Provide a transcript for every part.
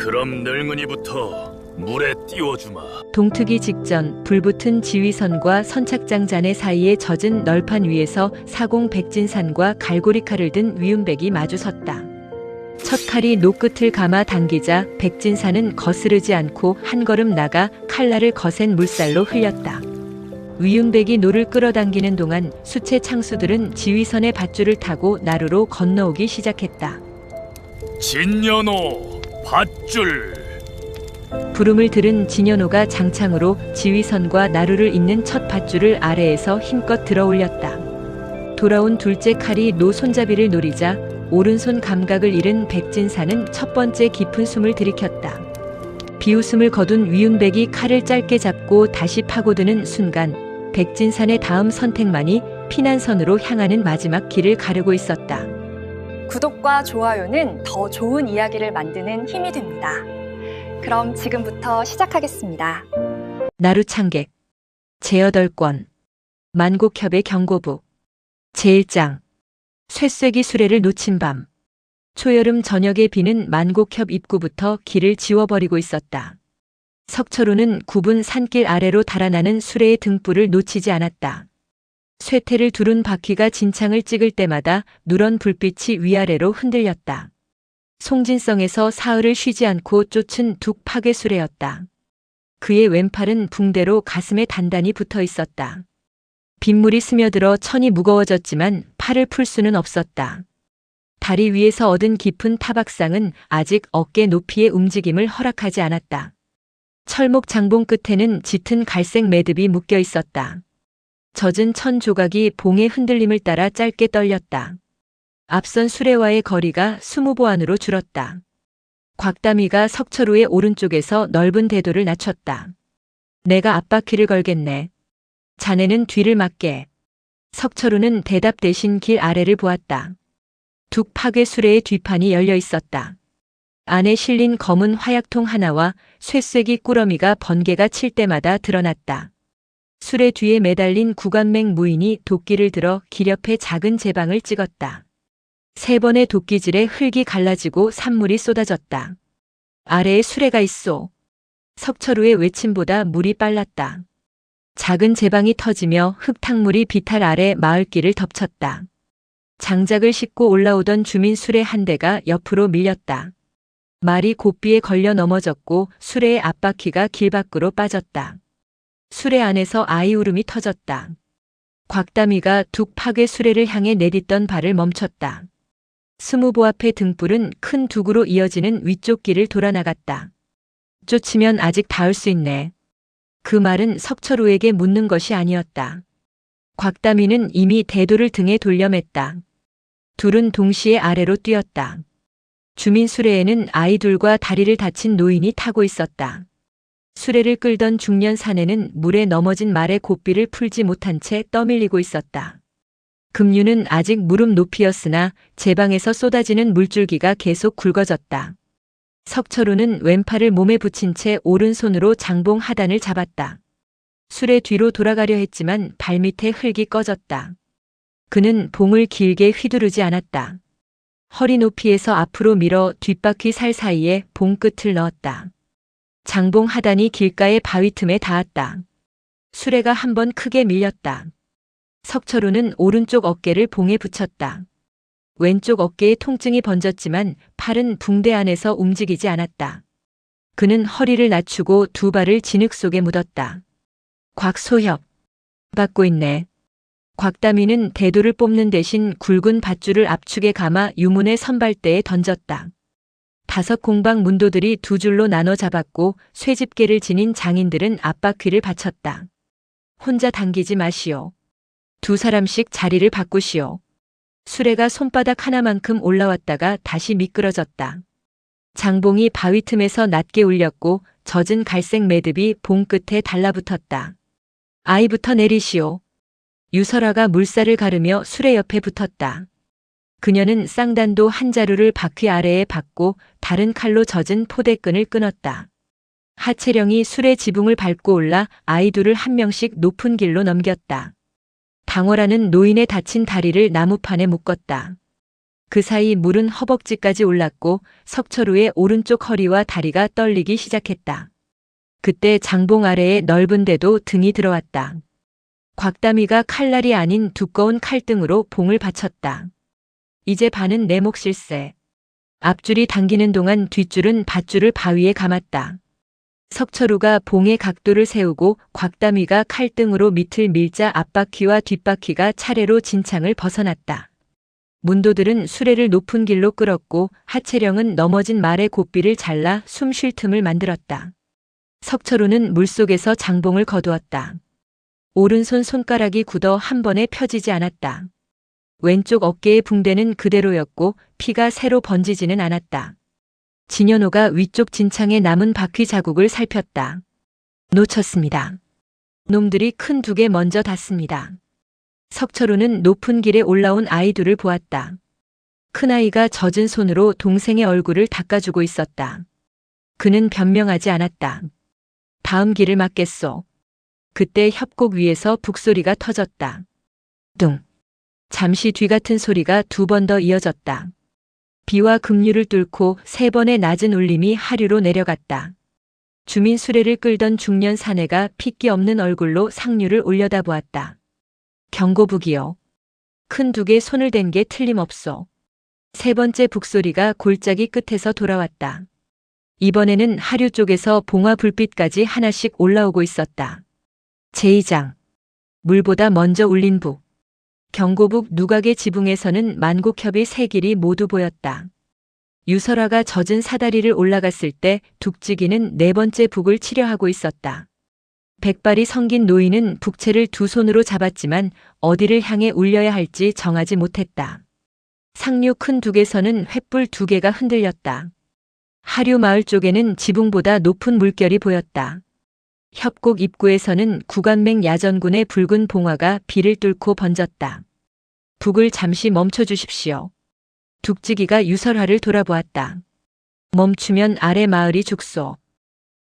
그럼 늙은이부터 물에 띄워주마. 동트기 직전 불붙은 지휘선과 선착장 잔해 사이에 젖은 널판 위에서 사공 백진산과 갈고리 칼을 든 위운백이 마주섰다. 첫 칼이 노끝을 감아 당기자 백진산은 거스르지 않고 한 걸음 나가 칼날을 거센 물살로 흘렸다. 위운백이 노를 끌어당기는 동안 수채 창수들은 지휘선의 밧줄을 타고 나루로 건너오기 시작했다. 진연호 밧줄. 부름을 들은 진연호가 장창으로 지휘선과 나루를 잇는 첫 밧줄을 아래에서 힘껏 들어 올렸다. 돌아온 둘째 칼이 노 손잡이를 노리자 오른손 감각을 잃은 백진산은 첫 번째 깊은 숨을 들이켰다. 비웃음을 거둔 위운백이 칼을 짧게 잡고 다시 파고드는 순간 백진산의 다음 선택만이 피난선으로 향하는 마지막 길을 가르고 있었다. 구독과 좋아요는 더 좋은 이야기를 만드는 힘이 됩니다. 그럼 지금부터 시작하겠습니다. 나루 창객 제8권 만곡협의 경고부 제1장 쇠쇠기 수레를 놓친 밤. 초여름 저녁에 비는 만곡협 입구부터 길을 지워버리고 있었다. 석철호는 굽은 산길 아래로 달아나는 수레의 등불을 놓치지 않았다. 쇠퇴를 두른 바퀴가 진창을 찍을 때마다 누런 불빛이 위아래로 흔들렸다. 송진성에서 사흘을 쉬지 않고 쫓은 둑 파괴 수레였다. 그의 왼팔은 붕대로 가슴에 단단히 붙어 있었다. 빗물이 스며들어 천이 무거워졌지만 팔을 풀 수는 없었다. 다리 위에서 얻은 깊은 타박상은 아직 어깨 높이의 움직임을 허락하지 않았다. 철목 장봉 끝에는 짙은 갈색 매듭이 묶여 있었다. 젖은 천 조각이 봉의 흔들림을 따라 짧게 떨렸다. 앞선 수레와의 거리가 20보 안으로 줄었다. 곽다미가 석철호의 오른쪽에서 넓은 대도를 낮췄다. 내가 앞바퀴를 걸겠네. 자네는 뒤를 맡게. 석철호는 대답 대신 길 아래를 보았다. 둑 파괴 수레의 뒷판이 열려 있었다. 안에 실린 검은 화약통 하나와 쇠쇠기 꾸러미가 번개가 칠 때마다 드러났다. 수레 뒤에 매달린 구간맹 무인이 도끼를 들어 길 옆에 작은 제방을 찍었다. 3번의 도끼질에 흙이 갈라지고 산물이 쏟아졌다. 아래에 수레가 있소. 석철호의 외침보다 물이 빨랐다. 작은 제방이 터지며 흙탕물이 비탈 아래 마을길을 덮쳤다. 장작을 싣고 올라오던 주민 수레 한 대가 옆으로 밀렸다. 말이 고삐에 걸려 넘어졌고 수레의 앞바퀴가 길 밖으로 빠졌다. 수레 안에서 아이 울음이 터졌다. 곽다미가 둑 파괴 수레를 향해 내딛던 발을 멈췄다. 20보 앞의 등불은 큰 둑으로 이어지는 위쪽 길을 돌아 나갔다. 쫓으면 아직 닿을 수 있네. 그 말은 석철호에게 묻는 것이 아니었다. 곽다미는 이미 대도를 등에 돌려맸다. 둘은 동시에 아래로 뛰었다. 주민 수레에는 아이들과 다리를 다친 노인이 타고 있었다. 수레를 끌던 중년 사내는 물에 넘어진 말의 고삐를 풀지 못한 채 떠밀리고 있었다. 급류는 아직 무릎 높이였으나 제방에서 쏟아지는 물줄기가 계속 굵어졌다. 석철호는 왼팔을 몸에 붙인 채 오른손으로 장봉 하단을 잡았다. 수레 뒤로 돌아가려 했지만 발밑에 흙이 꺼졌다. 그는 봉을 길게 휘두르지 않았다. 허리 높이에서 앞으로 밀어 뒷바퀴 살 사이에 봉 끝을 넣었다. 장봉 하단이 길가의 바위 틈에 닿았다. 수레가 한번 크게 밀렸다. 석철호는 오른쪽 어깨를 봉에 붙였다. 왼쪽 어깨에 통증이 번졌지만 팔은 붕대 안에서 움직이지 않았다. 그는 허리를 낮추고 두 발을 진흙 속에 묻었다. 곽소협. 받고 있네. 곽다미는 대도를 뽑는 대신 굵은 밧줄을 압축에 감아 유문의 선발대에 던졌다. 5 공방 문도들이 두 줄로 나눠 잡았고 쇠집게를 지닌 장인들은 앞바퀴를 받쳤다. 혼자 당기지 마시오. 2 사람씩 자리를 바꾸시오. 수레가 손바닥 하나만큼 올라왔다가 다시 미끄러졌다. 장봉이 바위 틈에서 낮게 울렸고 젖은 갈색 매듭이 봉 끝에 달라붙었다. 아이부터 내리시오. 유설아가 물살을 가르며 수레 옆에 붙었다. 그녀는 쌍단도 한 자루를 바퀴 아래에 박고 다른 칼로 젖은 포대끈을 끊었다. 하채령이 수레 지붕을 밟고 올라 아이 둘을 한 명씩 높은 길로 넘겼다. 당월하는 노인의 다친 다리를 나무판에 묶었다. 그 사이 물은 허벅지까지 올랐고 석철우의 오른쪽 허리와 다리가 떨리기 시작했다. 그때 장봉 아래에 넓은 데도 등이 들어왔다. 곽다미가 칼날이 아닌 두꺼운 칼등으로 봉을 받쳤다. 이제 반은 내 몫일세. 앞줄이 당기는 동안 뒷줄은 밧줄을 바위에 감았다. 석철우가 봉의 각도를 세우고 곽다미가 칼등으로 밑을 밀자 앞바퀴와 뒷바퀴가 차례로 진창을 벗어났다. 문도들은 수레를 높은 길로 끌었고 하채령은 넘어진 말의 고삐를 잘라 숨 쉴 틈을 만들었다. 석철우는 물속에서 장봉을 거두었다. 오른손 손가락이 굳어 한 번에 펴지지 않았다. 왼쪽 어깨의 붕대는 그대로였고 피가 새로 번지지는 않았다. 진현호가 위쪽 진창에 남은 바퀴 자국을 살폈다. 놓쳤습니다. 놈들이 큰 둑에 먼저 닿습니다. 석철우는 높은 길에 올라온 아이 둘을 보았다. 큰아이가 젖은 손으로 동생의 얼굴을 닦아주고 있었다. 그는 변명하지 않았다. 다음 길을 막겠소. 그때 협곡 위에서 북소리가 터졌다. 뚱. 잠시 뒤 같은 소리가 두 번 더 이어졌다. 비와 급류를 뚫고 세 번의 낮은 울림이 하류로 내려갔다. 주민 수레를 끌던 중년 사내가 핏기 없는 얼굴로 상류를 올려다보았다. 경고북이요. 큰 둑에 손을 댄 게 틀림없소. 세 번째 북소리가 골짜기 끝에서 돌아왔다. 이번에는 하류 쪽에서 봉화 불빛까지 하나씩 올라오고 있었다. 제2장. 물보다 먼저 울린 북. 경고북 누각의 지붕에서는 만곡협의 세 길이 모두 보였다. 유설화가 젖은 사다리를 올라갔을 때 둑지기는 네 번째 북을 치려 하고 있었다. 백발이 성긴 노인은 북채를 두 손으로 잡았지만 어디를 향해 울려야 할지 정하지 못했다. 상류 큰 둑에서는 횃불 두 개가 흔들렸다. 하류 마을 쪽에는 지붕보다 높은 물결이 보였다. 협곡 입구에서는 구간맹 야전군의 붉은 봉화가 비를 뚫고 번졌다. 북을 잠시 멈춰 주십시오. 둑지기가 유설화를 돌아보았다. 멈추면 아래 마을이 죽소.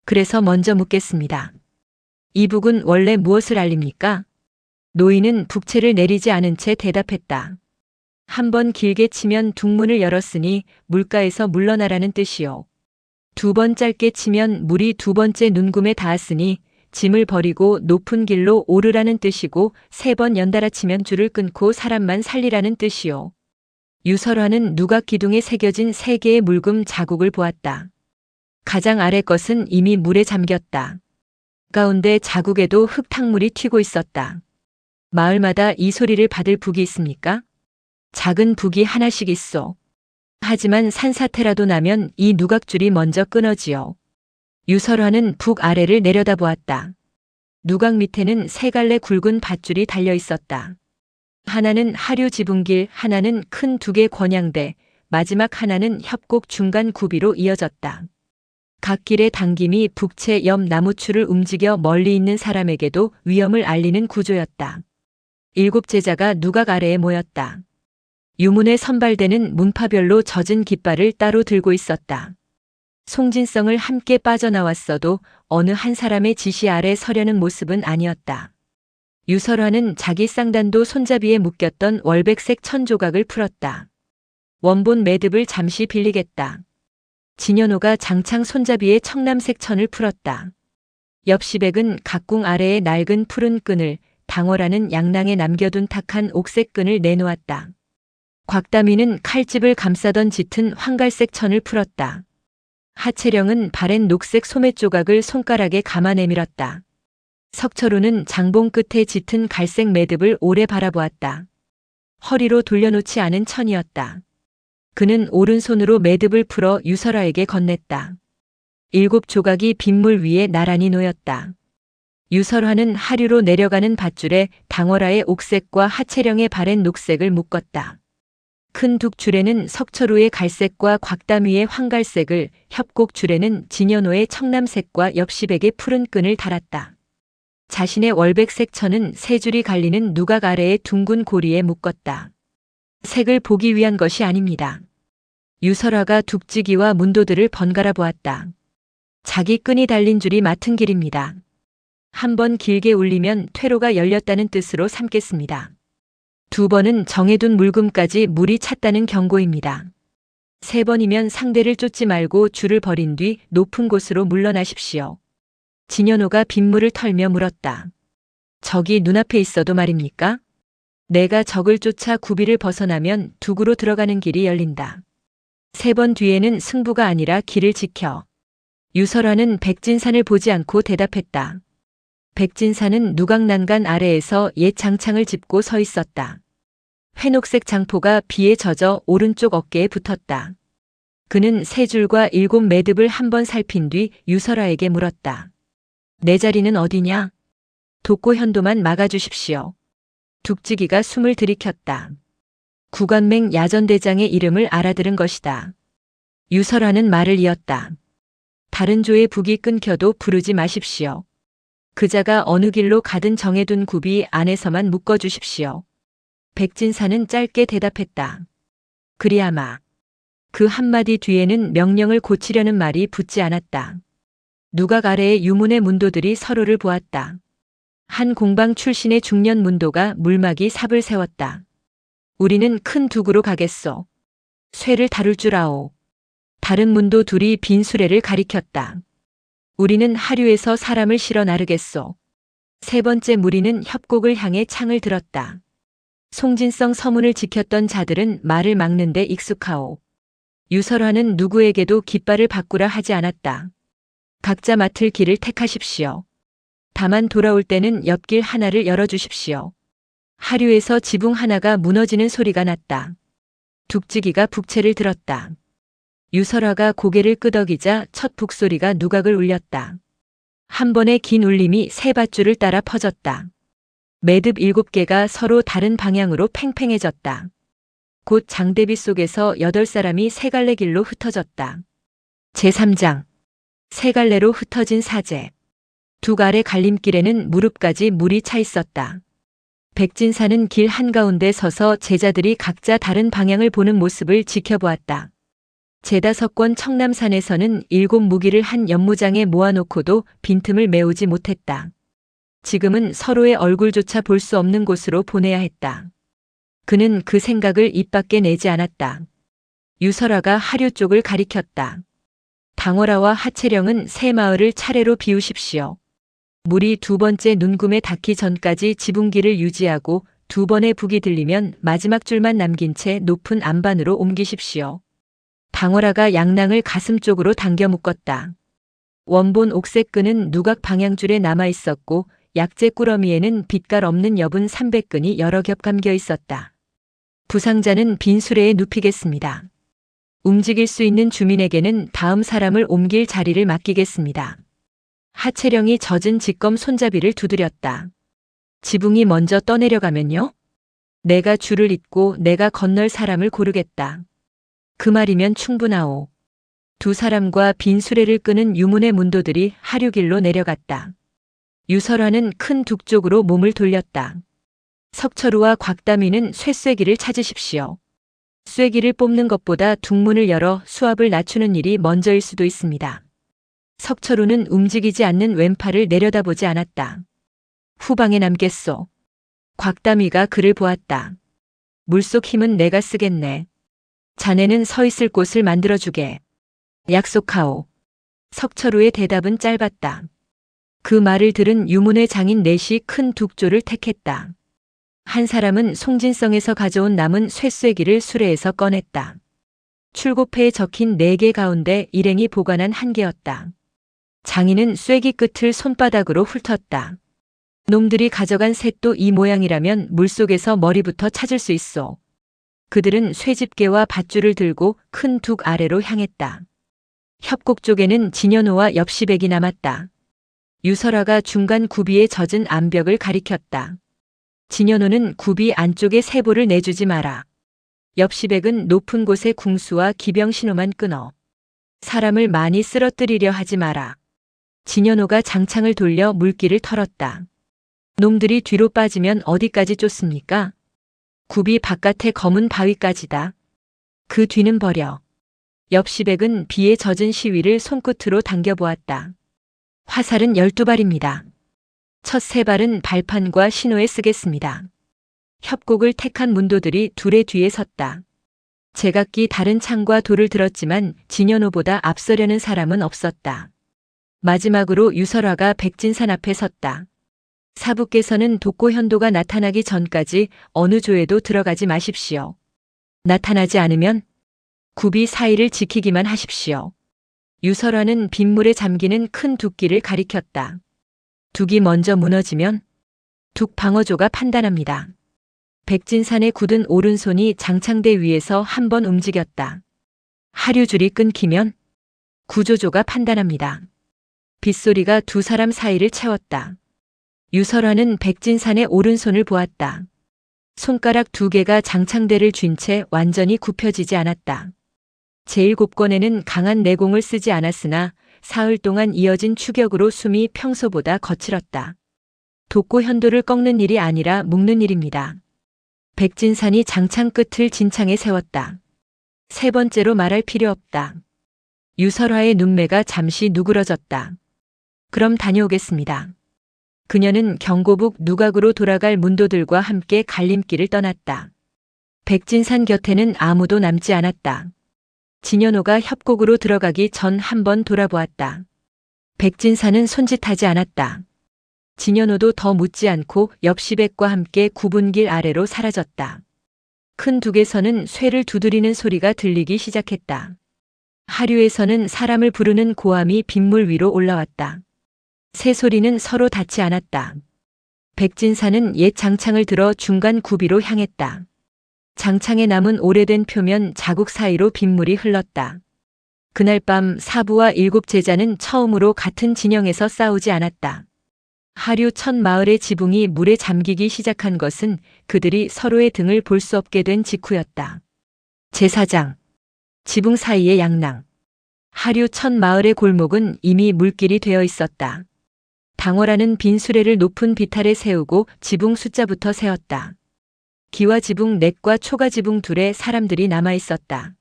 그래서 먼저 묻겠습니다. 이 북은 원래 무엇을 알립니까? 노인은 북채를 내리지 않은 채 대답했다. 한 번 길게 치면 둑문을 열었으니 물가에서 물러나라는 뜻이요. 두 번 짧게 치면 물이 두 번째 눈금에 닿았으니 짐을 버리고 높은 길로 오르라는 뜻이고 세 번 연달아 치면 줄을 끊고 사람만 살리라는 뜻이요. 유설화는 누각 기둥에 새겨진 세 개의 물금 자국을 보았다. 가장 아래 것은 이미 물에 잠겼다. 가운데 자국에도 흙탕물이 튀고 있었다. 마을마다 이 소리를 받을 북이 있습니까? 작은 북이 하나씩 있어. 하지만 산사태라도 나면 이 누각줄이 먼저 끊어지요. 유설화는 북 아래를 내려다보았다. 누각 밑에는 세 갈래 굵은 밧줄이 달려 있었다. 하나는 하류 지붕길, 하나는 큰 둑의 권양대, 마지막 하나는 협곡 중간 구비로 이어졌다. 각 길의 당김이 북채 옆 나무추를 움직여 멀리 있는 사람에게도 위험을 알리는 구조였다. 7 제자가 누각 아래에 모였다. 유문에 선발되는 문파별로 젖은 깃발을 따로 들고 있었다. 송진성을 함께 빠져나왔어도 어느 한 사람의 지시 아래 서려는 모습은 아니었다. 유설화는 자기 쌍단도 손잡이에 묶였던 월백색 천조각을 풀었다. 원본 매듭을 잠시 빌리겠다. 진현호가 장창 손잡이에 청남색 천을 풀었다. 엽시백은 각궁 아래에 낡은 푸른 끈을, 당월하는 양낭에 남겨둔 탁한 옥색 끈을 내놓았다. 곽다미는 칼집을 감싸던 짙은 황갈색 천을 풀었다. 하채령은 바랜 녹색 소매 조각을 손가락에 감아 내밀었다. 석철우는 장봉 끝에 짙은 갈색 매듭을 오래 바라보았다. 허리로 돌려놓지 않은 천이었다. 그는 오른손으로 매듭을 풀어 유설화에게 건넸다. 7 조각이 빗물 위에 나란히 놓였다. 유설화는 하류로 내려가는 밧줄에 당월화의 옥색과 하채령의 바랜 녹색을 묶었다. 큰 둑줄에는 석철우의 갈색과 곽다미의 황갈색을, 협곡 줄에는 진현호의 청남색과 엽시백의 푸른 끈을 달았다. 자신의 월백색 천은 세 줄이 갈리는 누각 아래의 둥근 고리에 묶었다. 색을 보기 위한 것이 아닙니다. 유설화가 둑지기와 문도들을 번갈아 보았다. 자기 끈이 달린 줄이 맡은 길입니다. 한 번 길게 울리면 퇴로가 열렸다는 뜻으로 삼겠습니다. 2번은 정해둔 물금까지 물이 찼다는 경고입니다. 3번이면 상대를 쫓지 말고 줄을 벌인 뒤 높은 곳으로 물러나십시오. 진현호가 빗물을 털며 물었다. 적이 눈앞에 있어도 말입니까? 내가 적을 쫓아 구비를 벗어나면 두구로 들어가는 길이 열린다. 3번 뒤에는 승부가 아니라 길을 지켜. 유설화는 백진산을 보지 않고 대답했다. 백진산은 누각난간 아래에서 옛 장창을 짚고 서 있었다. 회녹색 장포가 비에 젖어 오른쪽 어깨에 붙었다. 그는 3줄과 7매듭을 한번 살핀 뒤 유설화에게 물었다. 내 자리는 어디냐? 독고현도만 막아주십시오. 둑지기가 숨을 들이켰다. 구관맹 야전대장의 이름을 알아들은 것이다. 유설화는 말을 이었다. 다른 조의 북이 끊겨도 부르지 마십시오. 그자가 어느 길로 가든 정해둔 굽이 안에서만 묶어주십시오. 백진사는 짧게 대답했다. 그리하마. 그 한마디 뒤에는 명령을 고치려는 말이 붙지 않았다. 누각 아래의 유문의 문도들이 서로를 보았다. 한 공방 출신의 중년 문도가 물막이 삽을 세웠다. 우리는 큰 두구로 가겠소. 쇠를 다룰 줄 아오. 다른 문도 둘이 빈 수레를 가리켰다. 우리는 하류에서 사람을 실어 나르겠소. 3번째 무리는 협곡을 향해 창을 들었다. 송진성 서문을 지켰던 자들은 말을 막는 데 익숙하오. 유설화는 누구에게도 깃발을 바꾸라 하지 않았다. 각자 맡을 길을 택하십시오. 다만 돌아올 때는 옆길 하나를 열어주십시오. 하류에서 지붕 하나가 무너지는 소리가 났다. 둑지기가 북채를 들었다. 유설화가 고개를 끄덕이자 첫 북소리가 누각을 울렸다. 한 번의 긴 울림이 3밧줄을 따라 퍼졌다. 매듭 7개가 서로 다른 방향으로 팽팽해졌다. 곧 장대비 속에서 8사람이 3갈래 길로 흩어졌다. 제3장. 3갈래로 흩어진 사제. 둑 아래 갈림길에는 무릎까지 물이 차 있었다. 백진사는 길 한가운데 서서 제자들이 각자 다른 방향을 보는 모습을 지켜보았다. 제5권 청남산에서는 7 무기를 한 연무장에 모아놓고도 빈틈을 메우지 못했다. 지금은 서로의 얼굴조차 볼 수 없는 곳으로 보내야 했다. 그는 그 생각을 입 밖에 내지 않았다. 유설화가 하류 쪽을 가리켰다. 당월아와 하채령은 새 마을을 차례로 비우십시오. 물이 2번째 눈금에 닿기 전까지 지붕길을 유지하고 2번의 북이 들리면 마지막 줄만 남긴 채 높은 안반으로 옮기십시오. 당월아가 양낭을 가슴 쪽으로 당겨 묶었다. 원본 옥색 끈은 누각 방향줄에 남아 있었고 약재 꾸러미에는 빛깔 없는 여분 300끈이 여러 겹 감겨 있었다. 부상자는 빈 수레에 눕히겠습니다. 움직일 수 있는 주민에게는 다음 사람을 옮길 자리를 맡기겠습니다. 하채령이 젖은 직검 손잡이를 두드렸다. 지붕이 먼저 떠내려가면요? 내가 줄을 잇고 내가 건널 사람을 고르겠다. 그 말이면 충분하오. 2 사람과 빈 수레를 끄는 유문의 문도들이 하류길로 내려갔다. 유설화는 큰 둑 쪽으로 몸을 돌렸다. 석철우와 곽다미는 쇠쇠기를 찾으십시오. 쇠기를 뽑는 것보다 둑문을 열어 수압을 낮추는 일이 먼저일 수도 있습니다. 석철우는 움직이지 않는 왼팔을 내려다보지 않았다. 후방에 남겠소. 곽다미가 그를 보았다. 물속 힘은 내가 쓰겠네. 자네는 서 있을 곳을 만들어주게. 약속하오. 석철우의 대답은 짧았다. 그 말을 들은 유문의 장인 넷이 큰 둑조를 택했다. 한 사람은 송진성에서 가져온 남은 쇠쇠기를 수레에서 꺼냈다. 출고패에 적힌 4개 가운데 일행이 보관한 1개였다. 장인은 쇠기 끝을 손바닥으로 훑었다. 놈들이 가져간 셋도 이 모양이라면 물속에서 머리부터 찾을 수 있어. 그들은 쇠집게와 밧줄을 들고 큰 둑 아래로 향했다. 협곡 쪽에는 진현호와 엽시백이 남았다. 유설화가 중간 구비에 젖은 암벽을 가리켰다. 진현호는 구비 안쪽에 세보를 내주지 마라. 엽시백은 높은 곳에 궁수와 기병 신호만 끊어. 사람을 많이 쓰러뜨리려 하지 마라. 진현호가 장창을 돌려 물길을 털었다. 놈들이 뒤로 빠지면 어디까지 쫓습니까? 굽이 바깥의 검은 바위까지다. 그 뒤는 버려. 엽시백은 비에 젖은 시위를 손끝으로 당겨보았다. 화살은 12발입니다. 첫 3발은 발판과 신호에 쓰겠습니다. 협곡을 택한 문도들이 둘의 뒤에 섰다. 제각기 다른 창과 돌을 들었지만 진현호보다 앞서려는 사람은 없었다. 마지막으로 유설화가 백진산 앞에 섰다. 사부께서는 독고현도가 나타나기 전까지 어느 조에도 들어가지 마십시오. 나타나지 않으면 굽이 사이를 지키기만 하십시오. 유설화는 빗물에 잠기는 큰 둑기를 가리켰다. 둑이 먼저 무너지면 둑 방어조가 판단합니다. 백진산의 굳은 오른손이 장창대 위에서 한 번 움직였다. 하류줄이 끊기면 구조조가 판단합니다. 빗소리가 두 사람 사이를 채웠다. 유설화는 백진산의 오른손을 보았다. 손가락 두 개가 장창대를 쥔 채 완전히 굽혀지지 않았다. 제1곡권에는 강한 내공을 쓰지 않았으나 사흘 동안 이어진 추격으로 숨이 평소보다 거칠었다. 독고현도를 꺾는 일이 아니라 묶는 일입니다. 백진산이 장창 끝을 진창에 세웠다. 세 번째로 말할 필요 없다. 유설화의 눈매가 잠시 누그러졌다. 그럼 다녀오겠습니다. 그녀는 경고북 누각으로 돌아갈 문도들과 함께 갈림길을 떠났다. 백진산 곁에는 아무도 남지 않았다. 진현호가 협곡으로 들어가기 전 한 번 돌아보았다. 백진산은 손짓하지 않았다. 진현호도 더 묻지 않고 옆시백과 함께 굽은 길 아래로 사라졌다. 큰 둑에서는 쇠를 두드리는 소리가 들리기 시작했다. 하류에서는 사람을 부르는 고함이 빗물 위로 올라왔다. 새 소리는 서로 닿지 않았다. 백진산은 옛 장창을 들어 중간 구비로 향했다. 장창에 남은 오래된 표면 자국 사이로 빗물이 흘렀다. 그날 밤 사부와 일곱 제자는 처음으로 같은 진영에서 싸우지 않았다. 하류 첫 마을의 지붕이 물에 잠기기 시작한 것은 그들이 서로의 등을 볼 수 없게 된 직후였다. 제4장 지붕 사이의 양랑. 하류 첫 마을의 골목은 이미 물길이 되어 있었다. 당월하는 빈 수레를 높은 비탈에 세우고 지붕 숫자부터 세었다. 기와 지붕 넷과 초가 지붕 둘에 사람들이 남아 있었다.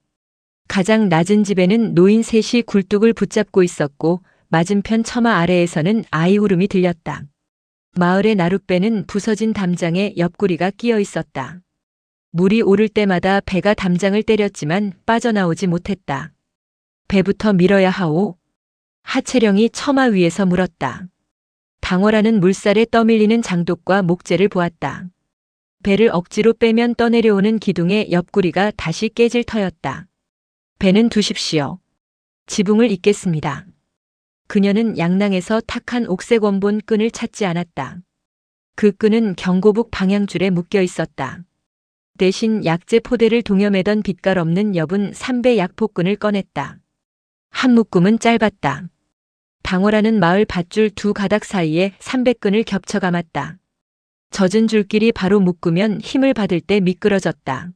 가장 낮은 집에는 노인 셋이 굴뚝을 붙잡고 있었고 맞은편 처마 아래에서는 아이 울음이 들렸다. 마을의 나룻배는 부서진 담장에 옆구리가 끼어 있었다. 물이 오를 때마다 배가 담장을 때렸지만 빠져나오지 못했다. 배부터 밀어야 하오. 하채령이 처마 위에서 물었다. 당월하는 물살에 떠밀리는 장독과 목재를 보았다. 배를 억지로 빼면 떠내려오는 기둥의 옆구리가 다시 깨질 터였다. 배는 두십시오. 지붕을 잇겠습니다. 그녀는 양낭에서 탁한 옥색 원본 끈을 찾지 않았다. 그 끈은 경고북 방향줄에 묶여 있었다. 대신 약재 포대를 동여매던 빛깔 없는 엷은 삼배 약포끈을 꺼냈다. 한 묶음은 짧았다. 당월하는 마을 밧줄 두 가닥 사이에 300끈을 겹쳐 감았다. 젖은 줄끼리 바로 묶으면 힘을 받을 때 미끄러졌다.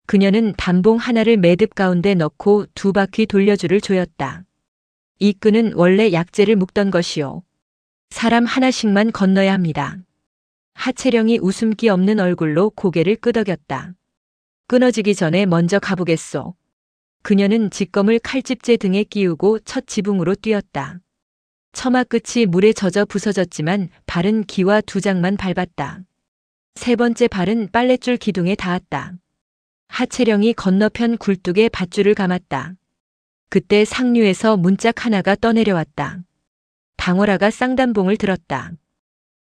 그녀는 단봉 하나를 매듭 가운데 넣고 두 바퀴 돌려줄을 조였다. 이 끈은 원래 약재를 묶던 것이요. 사람 하나씩만 건너야 합니다. 하채령이 웃음기 없는 얼굴로 고개를 끄덕였다. 끊어지기 전에 먼저 가보겠소. 그녀는 직검을 칼집재 등에 끼우고 첫 지붕으로 뛰었다. 처마 끝이 물에 젖어 부서졌지만 발은 기와 두 장만 밟았다. 세 번째 발은 빨랫줄 기둥에 닿았다. 하채령이 건너편 굴뚝에 밧줄을 감았다. 그때 상류에서 문짝 하나가 떠내려왔다. 당월아가 쌍단봉을 들었다.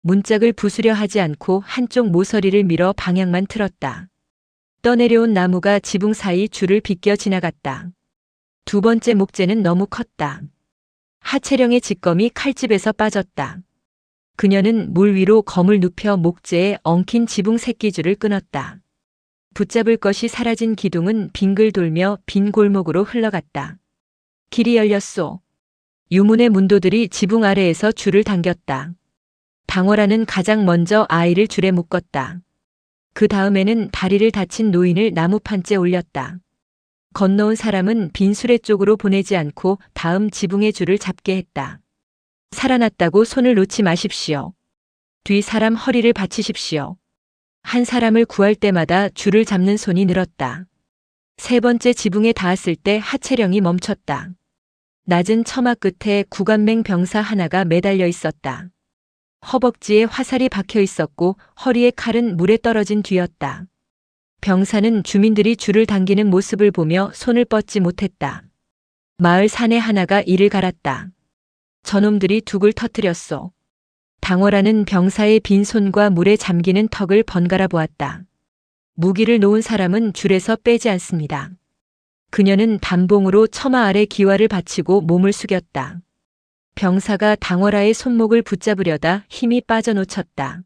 문짝을 부수려 하지 않고 한쪽 모서리를 밀어 방향만 틀었다. 떠내려온 나무가 지붕 사이 줄을 비껴 지나갔다. 두 번째 목재는 너무 컸다. 하채령의 직검이 칼집에서 빠졌다. 그녀는 물 위로 검을 눕혀 목재에 엉킨 지붕 새끼줄을 끊었다. 붙잡을 것이 사라진 기둥은 빙글 돌며 빈 골목으로 흘러갔다. 길이 열렸소. 유문의 문도들이 지붕 아래에서 줄을 당겼다. 당월아는 가장 먼저 아이를 줄에 묶었다. 그 다음에는 다리를 다친 노인을 나무판째 올렸다. 건너온 사람은 빈 수레 쪽으로 보내지 않고 다음 지붕의 줄을 잡게 했다. 살아났다고 손을 놓지 마십시오. 뒤 사람 허리를 받치십시오. 한 사람을 구할 때마다 줄을 잡는 손이 늘었다. 세 번째 지붕에 닿았을 때 하채령이 멈췄다. 낮은 처마 끝에 구간맹 병사 하나가 매달려 있었다. 허벅지에 화살이 박혀 있었고 허리에 칼은 물에 떨어진 뒤였다. 병사는 주민들이 줄을 당기는 모습을 보며 손을 뻗지 못했다. 마을 사내 하나가 이를 갈았다. 저놈들이 둑을 터뜨렸소. 당월하는 병사의 빈 손과 물에 잠기는 턱을 번갈아 보았다. 무기를 놓은 사람은 줄에서 빼지 않습니다. 그녀는 단봉으로 처마 아래 기와를 받치고 몸을 숙였다. 병사가 당월아의 손목을 붙잡으려다 힘이 빠져놓쳤다.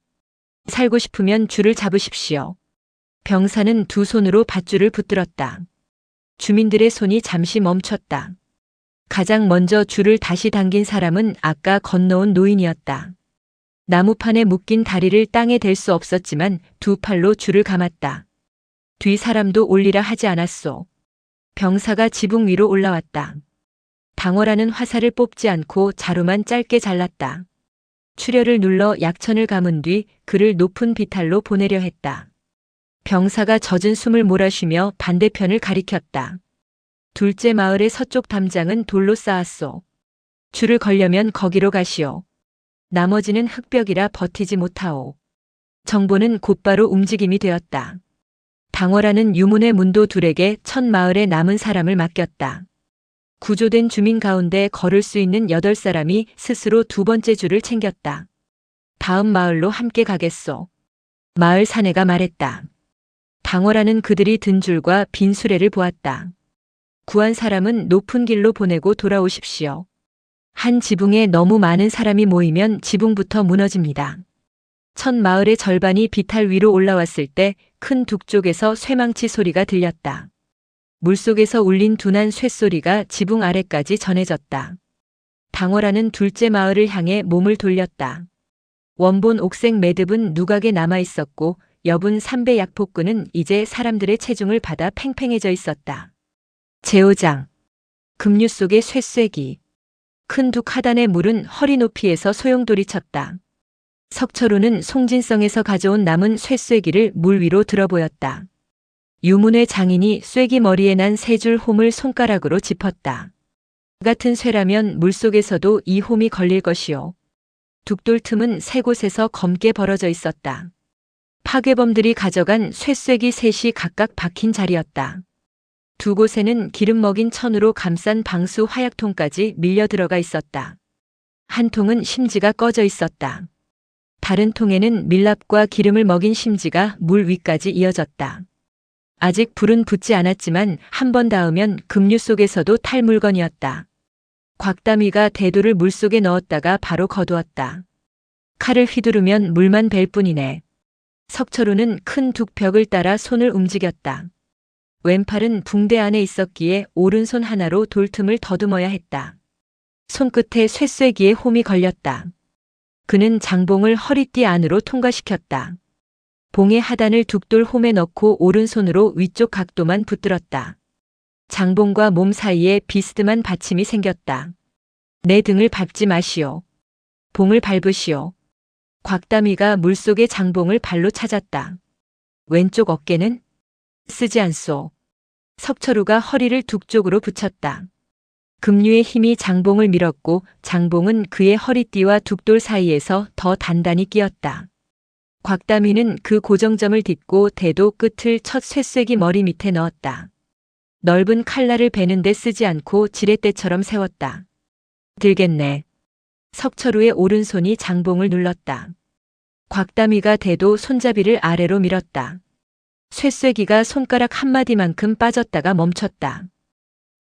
살고 싶으면 줄을 잡으십시오. 병사는 두 손으로 밧줄을 붙들었다. 주민들의 손이 잠시 멈췄다. 가장 먼저 줄을 다시 당긴 사람은 아까 건너온 노인이었다. 나무판에 묶인 다리를 땅에 댈 수 없었지만 두 팔로 줄을 감았다. 뒤 사람도 올리라 하지 않았소. 병사가 지붕 위로 올라왔다. 당월하는 화살을 뽑지 않고 자루만 짧게 잘랐다. 출혈을 눌러 약천을 감은 뒤 그를 높은 비탈로 보내려 했다. 병사가 젖은 숨을 몰아쉬며 반대편을 가리켰다. 둘째 마을의 서쪽 담장은 돌로 쌓았소. 줄을 걸려면 거기로 가시오. 나머지는 흙벽이라 버티지 못하오. 정보는 곧바로 움직임이 되었다. 당월하는 유문의 문도 둘에게 첫 마을에 남은 사람을 맡겼다. 구조된 주민 가운데 걸을 수 있는 8사람이 스스로 두 번째 줄을 챙겼다. 다음 마을로 함께 가겠소. 마을 사내가 말했다. 당월하는 그들이 든 줄과 빈 수레를 보았다. 구한 사람은 높은 길로 보내고 돌아오십시오. 한 지붕에 너무 많은 사람이 모이면 지붕부터 무너집니다. 첫 마을의 절반이 비탈 위로 올라왔을 때 큰 둑 쪽에서 쇠망치 소리가 들렸다. 물속에서 울린 둔한 쇠소리가 지붕 아래까지 전해졌다. 당월하는 둘째 마을을 향해 몸을 돌렸다. 원본 옥색 매듭은 누각에 남아 있었고 여분 삼배 약포끈은 이제 사람들의 체중을 받아 팽팽해져 있었다. 제오장. 급류 속의 쇠쇠기. 큰 둑 하단의 물은 허리 높이에서 소용돌이 쳤다. 석철우는 송진성에서 가져온 남은 쇠쇠기를 물 위로 들어 보였다. 유문의 장인이 쇠기 머리에 난 세 줄 홈을 손가락으로 짚었다. 같은 쇠라면 물속에서도 이 홈이 걸릴 것이요. 둑돌 틈은 세 곳에서 검게 벌어져 있었다. 파괴범들이 가져간 쇠쇠기 셋이 각각 박힌 자리였다. 두 곳에는 기름 먹인 천으로 감싼 방수 화약통까지 밀려 들어가 있었다. 한 통은 심지가 꺼져 있었다. 다른 통에는 밀랍과 기름을 먹인 심지가 물 위까지 이어졌다. 아직 불은 붙지 않았지만 한 번 닿으면 급류 속에서도 탈 물건이었다. 곽다미가 대도를 물속에 넣었다가 바로 거두었다. 칼을 휘두르면 물만 뵐 뿐이네. 석철우는 큰 둑벽을 따라 손을 움직였다. 왼팔은 붕대 안에 있었기에 오른손 하나로 돌틈을 더듬어야 했다. 손끝에 쇠쇠기에 홈이 걸렸다. 그는 장봉을 허리띠 안으로 통과시켰다. 봉의 하단을 둑돌 홈에 넣고 오른손으로 위쪽 각도만 붙들었다. 장봉과 몸 사이에 비스듬한 받침이 생겼다. 내 등을 밟지 마시오. 봉을 밟으시오. 곽다미가 물속의 장봉을 발로 찾았다. 왼쪽 어깨는 쓰지 않소. 석철우가 허리를 둑 쪽으로 붙였다. 급류의 힘이 장봉을 밀었고 장봉은 그의 허리띠와 둑돌 사이에서 더 단단히 끼었다. 곽다미는 그 고정점을 딛고 대도 끝을 첫 쇠쇠기 머리 밑에 넣었다. 넓은 칼날을 베는데 쓰지 않고 지렛대처럼 세웠다. 들겠네. 석철우의 오른손이 장봉을 눌렀다. 곽다미가 대도 손잡이를 아래로 밀었다. 쇠쇠기가 손가락 한마디만큼 빠졌다가 멈췄다.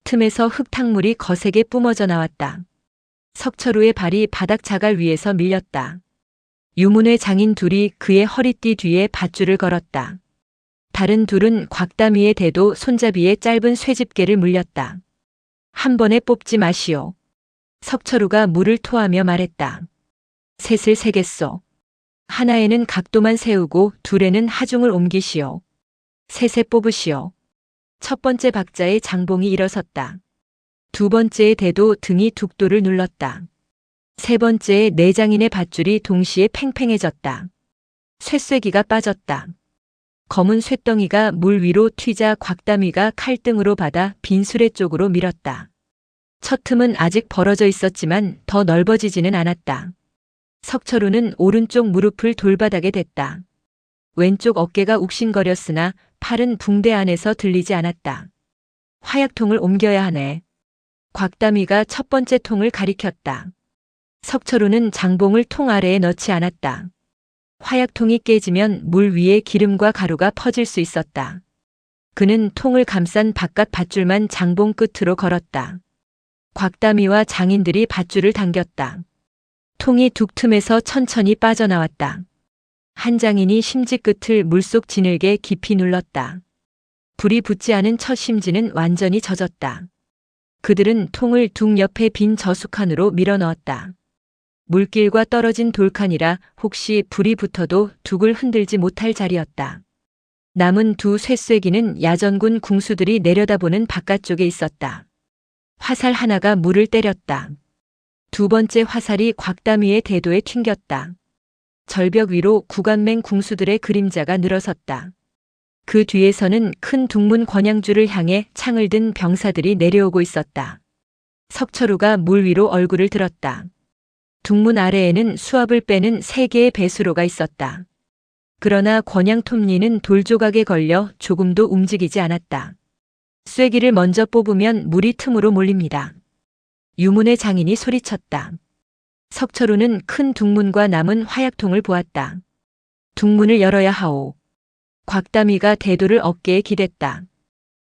틈에서 흙탕물이 거세게 뿜어져 나왔다. 석철우의 발이 바닥 자갈 위에서 밀렸다. 유문의 장인 둘이 그의 허리띠 뒤에 밧줄을 걸었다. 다른 둘은 곽다미의 대도 손잡이에 짧은 쇠집게를 물렸다. 한 번에 뽑지 마시오. 석철우가 물을 토하며 말했다. 셋을 세겠소. 하나에는 각도만 세우고 둘에는 하중을 옮기시오. 셋에 뽑으시오. 첫 번째 박자에 장봉이 일어섰다. 두 번째의 대도 등이 둑돌을 눌렀다. 세 번째의 내장인의 밧줄이 동시에 팽팽해졌다. 쇠쇠기가 빠졌다. 검은 쇠덩이가 물 위로 튀자 곽다미가 칼등으로 받아 빈 수레 쪽으로 밀었다. 첫 틈은 아직 벌어져 있었지만 더 넓어지지는 않았다. 석철우는 오른쪽 무릎을 돌바닥에 댔다. 왼쪽 어깨가 욱신거렸으나 팔은 붕대 안에서 들리지 않았다. 화약통을 옮겨야 하네. 곽담이가 첫 번째 통을 가리켰다. 석철우는 장봉을 통 아래에 넣지 않았다. 화약통이 깨지면 물 위에 기름과 가루가 퍼질 수 있었다. 그는 통을 감싼 바깥 밧줄만 장봉 끝으로 걸었다. 곽담이와 장인들이 밧줄을 당겼다. 통이 둑 틈에서 천천히 빠져나왔다. 한 장인이 심지 끝을 물속 지늘게 깊이 눌렀다. 불이 붙지 않은 첫 심지는 완전히 젖었다. 그들은 통을 둑 옆에 빈 저수칸으로 밀어 넣었다. 물길과 떨어진 돌칸이라 혹시 불이 붙어도 둑을 흔들지 못할 자리였다. 남은 두 쇠쇠기는 야전군 궁수들이 내려다보는 바깥쪽에 있었다. 화살 하나가 물을 때렸다. 두 번째 화살이 곽담이의 대도에 튕겼다. 절벽 위로 구간맹 궁수들의 그림자가 늘어섰다. 그 뒤에서는 큰 둥문 권양주를 향해 창을 든 병사들이 내려오고 있었다. 석철우가 물 위로 얼굴을 들었다. 둥문 아래에는 수압을 빼는 3개의 배수로가 있었다. 그러나 권양톱니는 돌조각에 걸려 조금도 움직이지 않았다. 쐐기를 먼저 뽑으면 물이 틈으로 몰립니다. 유문의 장인이 소리쳤다. 석철우는 큰 둥문과 남은 화약통을 보았다. 둥문을 열어야 하오. 곽담이가 대도를 어깨에 기댔다.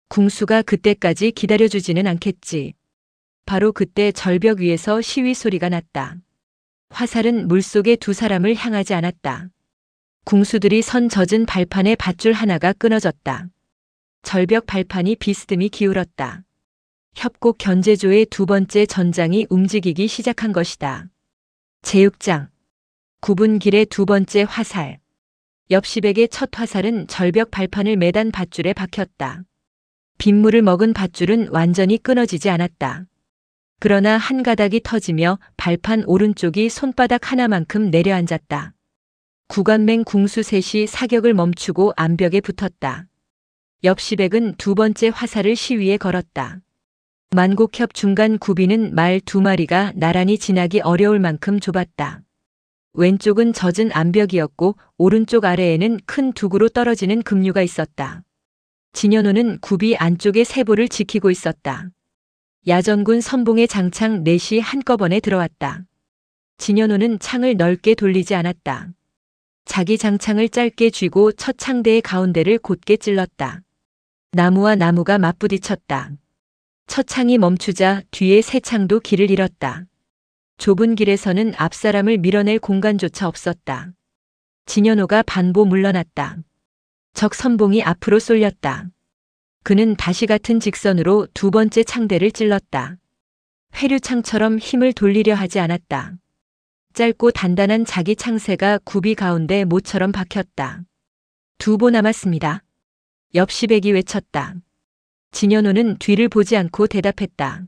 궁수가 그때까지 기다려주지는 않겠지. 바로 그때 절벽 위에서 시위 소리가 났다. 화살은 물속에 두 사람을 향하지 않았다. 궁수들이 선 젖은 발판에 밧줄 하나가 끊어졌다. 절벽 발판이 비스듬히 기울었다. 협곡 견제조의 두 번째 전장이 움직이기 시작한 것이다. 제6장 9분 길의 두 번째 화살. 엽시백의 첫 화살은 절벽 발판을 매단 밧줄에 박혔다. 빗물을 먹은 밧줄은 완전히 끊어지지 않았다. 그러나 한 가닥이 터지며 발판 오른쪽이 손바닥 하나만큼 내려앉았다. 구간맹 궁수 셋이 사격을 멈추고 암벽에 붙었다. 엽시백은 두 번째 화살을 시위에 걸었다. 만곡협 중간 구비는 말 2마리가 나란히 지나기 어려울 만큼 좁았다. 왼쪽은 젖은 암벽이었고 오른쪽 아래에는 큰 둑으로 떨어지는 급류가 있었다. 진현호는 구비 안쪽의 세보를 지키고 있었다. 야전군 선봉의 장창 넷이 한꺼번에 들어왔다. 진현호는 창을 넓게 돌리지 않았다. 자기 장창을 짧게 쥐고 첫 창대의 가운데를 곧게 찔렀다. 나무와 나무가 맞부딪혔다. 첫 창이 멈추자 뒤에 새 창도 길을 잃었다. 좁은 길에서는 앞사람을 밀어낼 공간조차 없었다. 진현호가 반보 물러났다. 적 선봉이 앞으로 쏠렸다. 그는 다시 같은 직선으로 두 번째 창대를 찔렀다. 회류창처럼 힘을 돌리려 하지 않았다. 짧고 단단한 자기 창새가 구비 가운데 모처럼 박혔다. 2보 남았습니다. 엽시백이 외쳤다. 진현호는 뒤를 보지 않고 대답했다.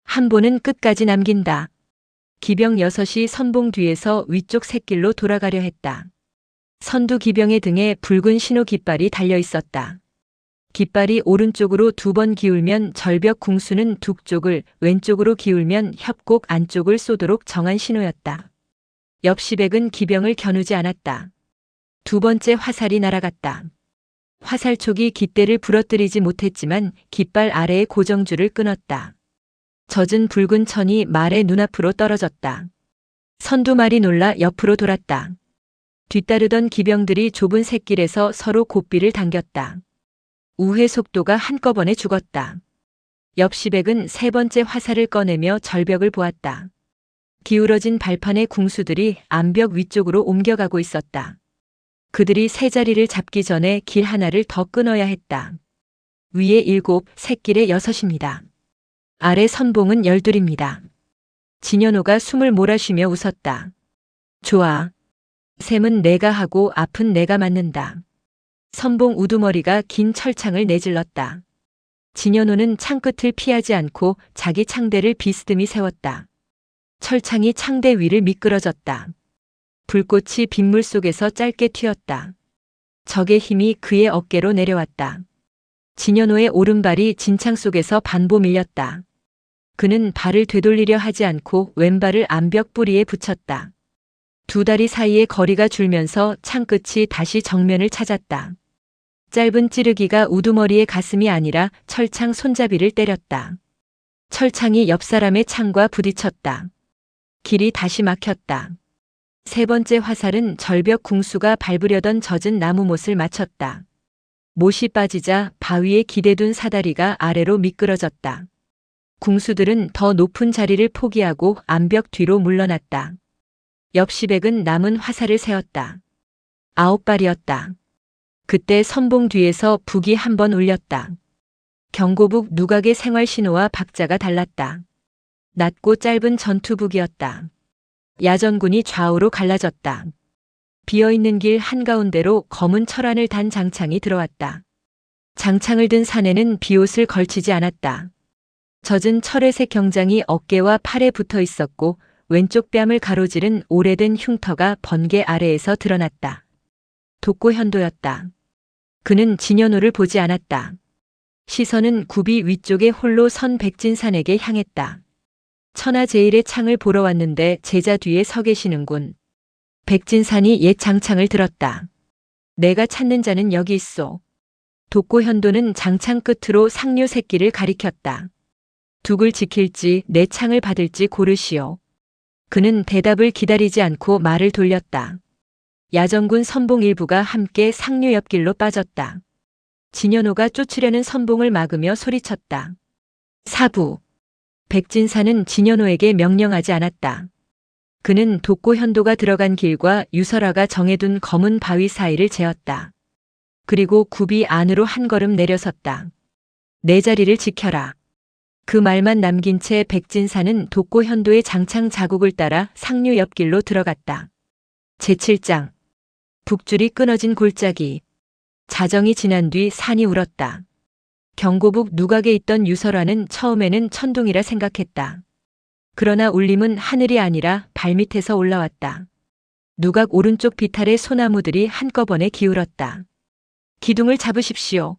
한 보는 끝까지 남긴다. 기병 6이 선봉 뒤에서 위쪽 샛길로 돌아가려 했다. 선두 기병의 등에 붉은 신호 깃발이 달려 있었다. 깃발이 오른쪽으로 2번 기울면 절벽 궁수는 둑 쪽을, 왼쪽으로 기울면 협곡 안쪽을 쏘도록 정한 신호였다. 엽시백은 기병을 겨누지 않았다. 두 번째 화살이 날아갔다. 화살촉이 깃대를 부러뜨리지 못했지만 깃발 아래의 고정줄을 끊었다. 젖은 붉은 천이 말의 눈앞으로 떨어졌다. 선두말이 놀라 옆으로 돌았다. 뒤따르던 기병들이 좁은 샛길에서 서로 고삐를 당겼다. 우회 속도가 한꺼번에 죽었다. 엽시백은 세 번째 화살을 꺼내며 절벽을 보았다. 기울어진 발판의 궁수들이 암벽 위쪽으로 옮겨가고 있었다. 그들이 세 자리를 잡기 전에 길 하나를 더 끊어야 했다. 위에 7, 샛길에 6입니다. 아래 선봉은 12입니다. 진현호가 숨을 몰아쉬며 웃었다. 좋아. 셈은 내가 하고 앞은 내가 맞는다. 선봉 우두머리가 긴 철창을 내질렀다. 진현호는 창끝을 피하지 않고 자기 창대를 비스듬히 세웠다. 철창이 창대 위를 미끄러졌다. 불꽃이 빗물 속에서 짧게 튀었다. 적의 힘이 그의 어깨로 내려왔다. 진현호의 오른발이 진창 속에서 반보 밀렸다. 그는 발을 되돌리려 하지 않고 왼발을 암벽 뿌리에 붙였다. 두 다리 사이의 거리가 줄면서 창끝이 다시 정면을 찾았다. 짧은 찌르기가 우두머리의 가슴이 아니라 철창 손잡이를 때렸다. 철창이 옆 사람의 창과 부딪혔다. 길이 다시 막혔다. 세 번째 화살은 절벽 궁수가 밟으려던 젖은 나무못을 맞췄다. 못이 빠지자 바위에 기대둔 사다리가 아래로 미끄러졌다. 궁수들은 더 높은 자리를 포기하고 암벽 뒤로 물러났다. 옆 시백은 남은 화살을 세웠다. 9발이었다. 그때 선봉 뒤에서 북이 한 번 울렸다. 경고북 누각의 생활 신호와 박자가 달랐다. 낮고 짧은 전투북이었다. 야전군이 좌우로 갈라졌다. 비어있는 길 한가운데로 검은 철안을 단 장창이 들어왔다. 장창을 든 사내는 비옷을 걸치지 않았다. 젖은 철회색 경장이 어깨와 팔에 붙어 있었고 왼쪽 뺨을 가로지른 오래된 흉터가 번개 아래에서 드러났다. 독고현도였다. 그는 진현호를 보지 않았다. 시선은 굽이 위쪽에 홀로 선 백진산에게 향했다. 천하제일의 창을 보러 왔는데 제자 뒤에 서 계시는군. 백진산이 옛 장창을 들었다. 내가 찾는 자는 여기 있소. 독고현도는 장창 끝으로 상류 새끼를 가리켰다. 둑을 지킬지 내 창을 받을지 고르시오. 그는 대답을 기다리지 않고 말을 돌렸다. 야전군 선봉 일부가 함께 상류 옆길로 빠졌다. 진현호가 쫓으려는 선봉을 막으며 소리쳤다. 사부. 백진사는 진현호에게 명령하지 않았다. 그는 독고현도가 들어간 길과 유설아가 정해둔 검은 바위 사이를 재었다. 그리고 굽이 안으로 한 걸음 내려섰다. 내 자리를 지켜라. 그 말만 남긴 채 백진사는 독고현도의 장창 자국을 따라 상류 옆길로 들어갔다. 제7장. 북줄이 끊어진 골짜기. 자정이 지난 뒤 산이 울었다. 경고북 누각에 있던 유설아는 처음에는 천둥이라 생각했다. 그러나 울림은 하늘이 아니라 발밑에서 올라왔다. 누각 오른쪽 비탈의 소나무들이 한꺼번에 기울었다. 기둥을 잡으십시오.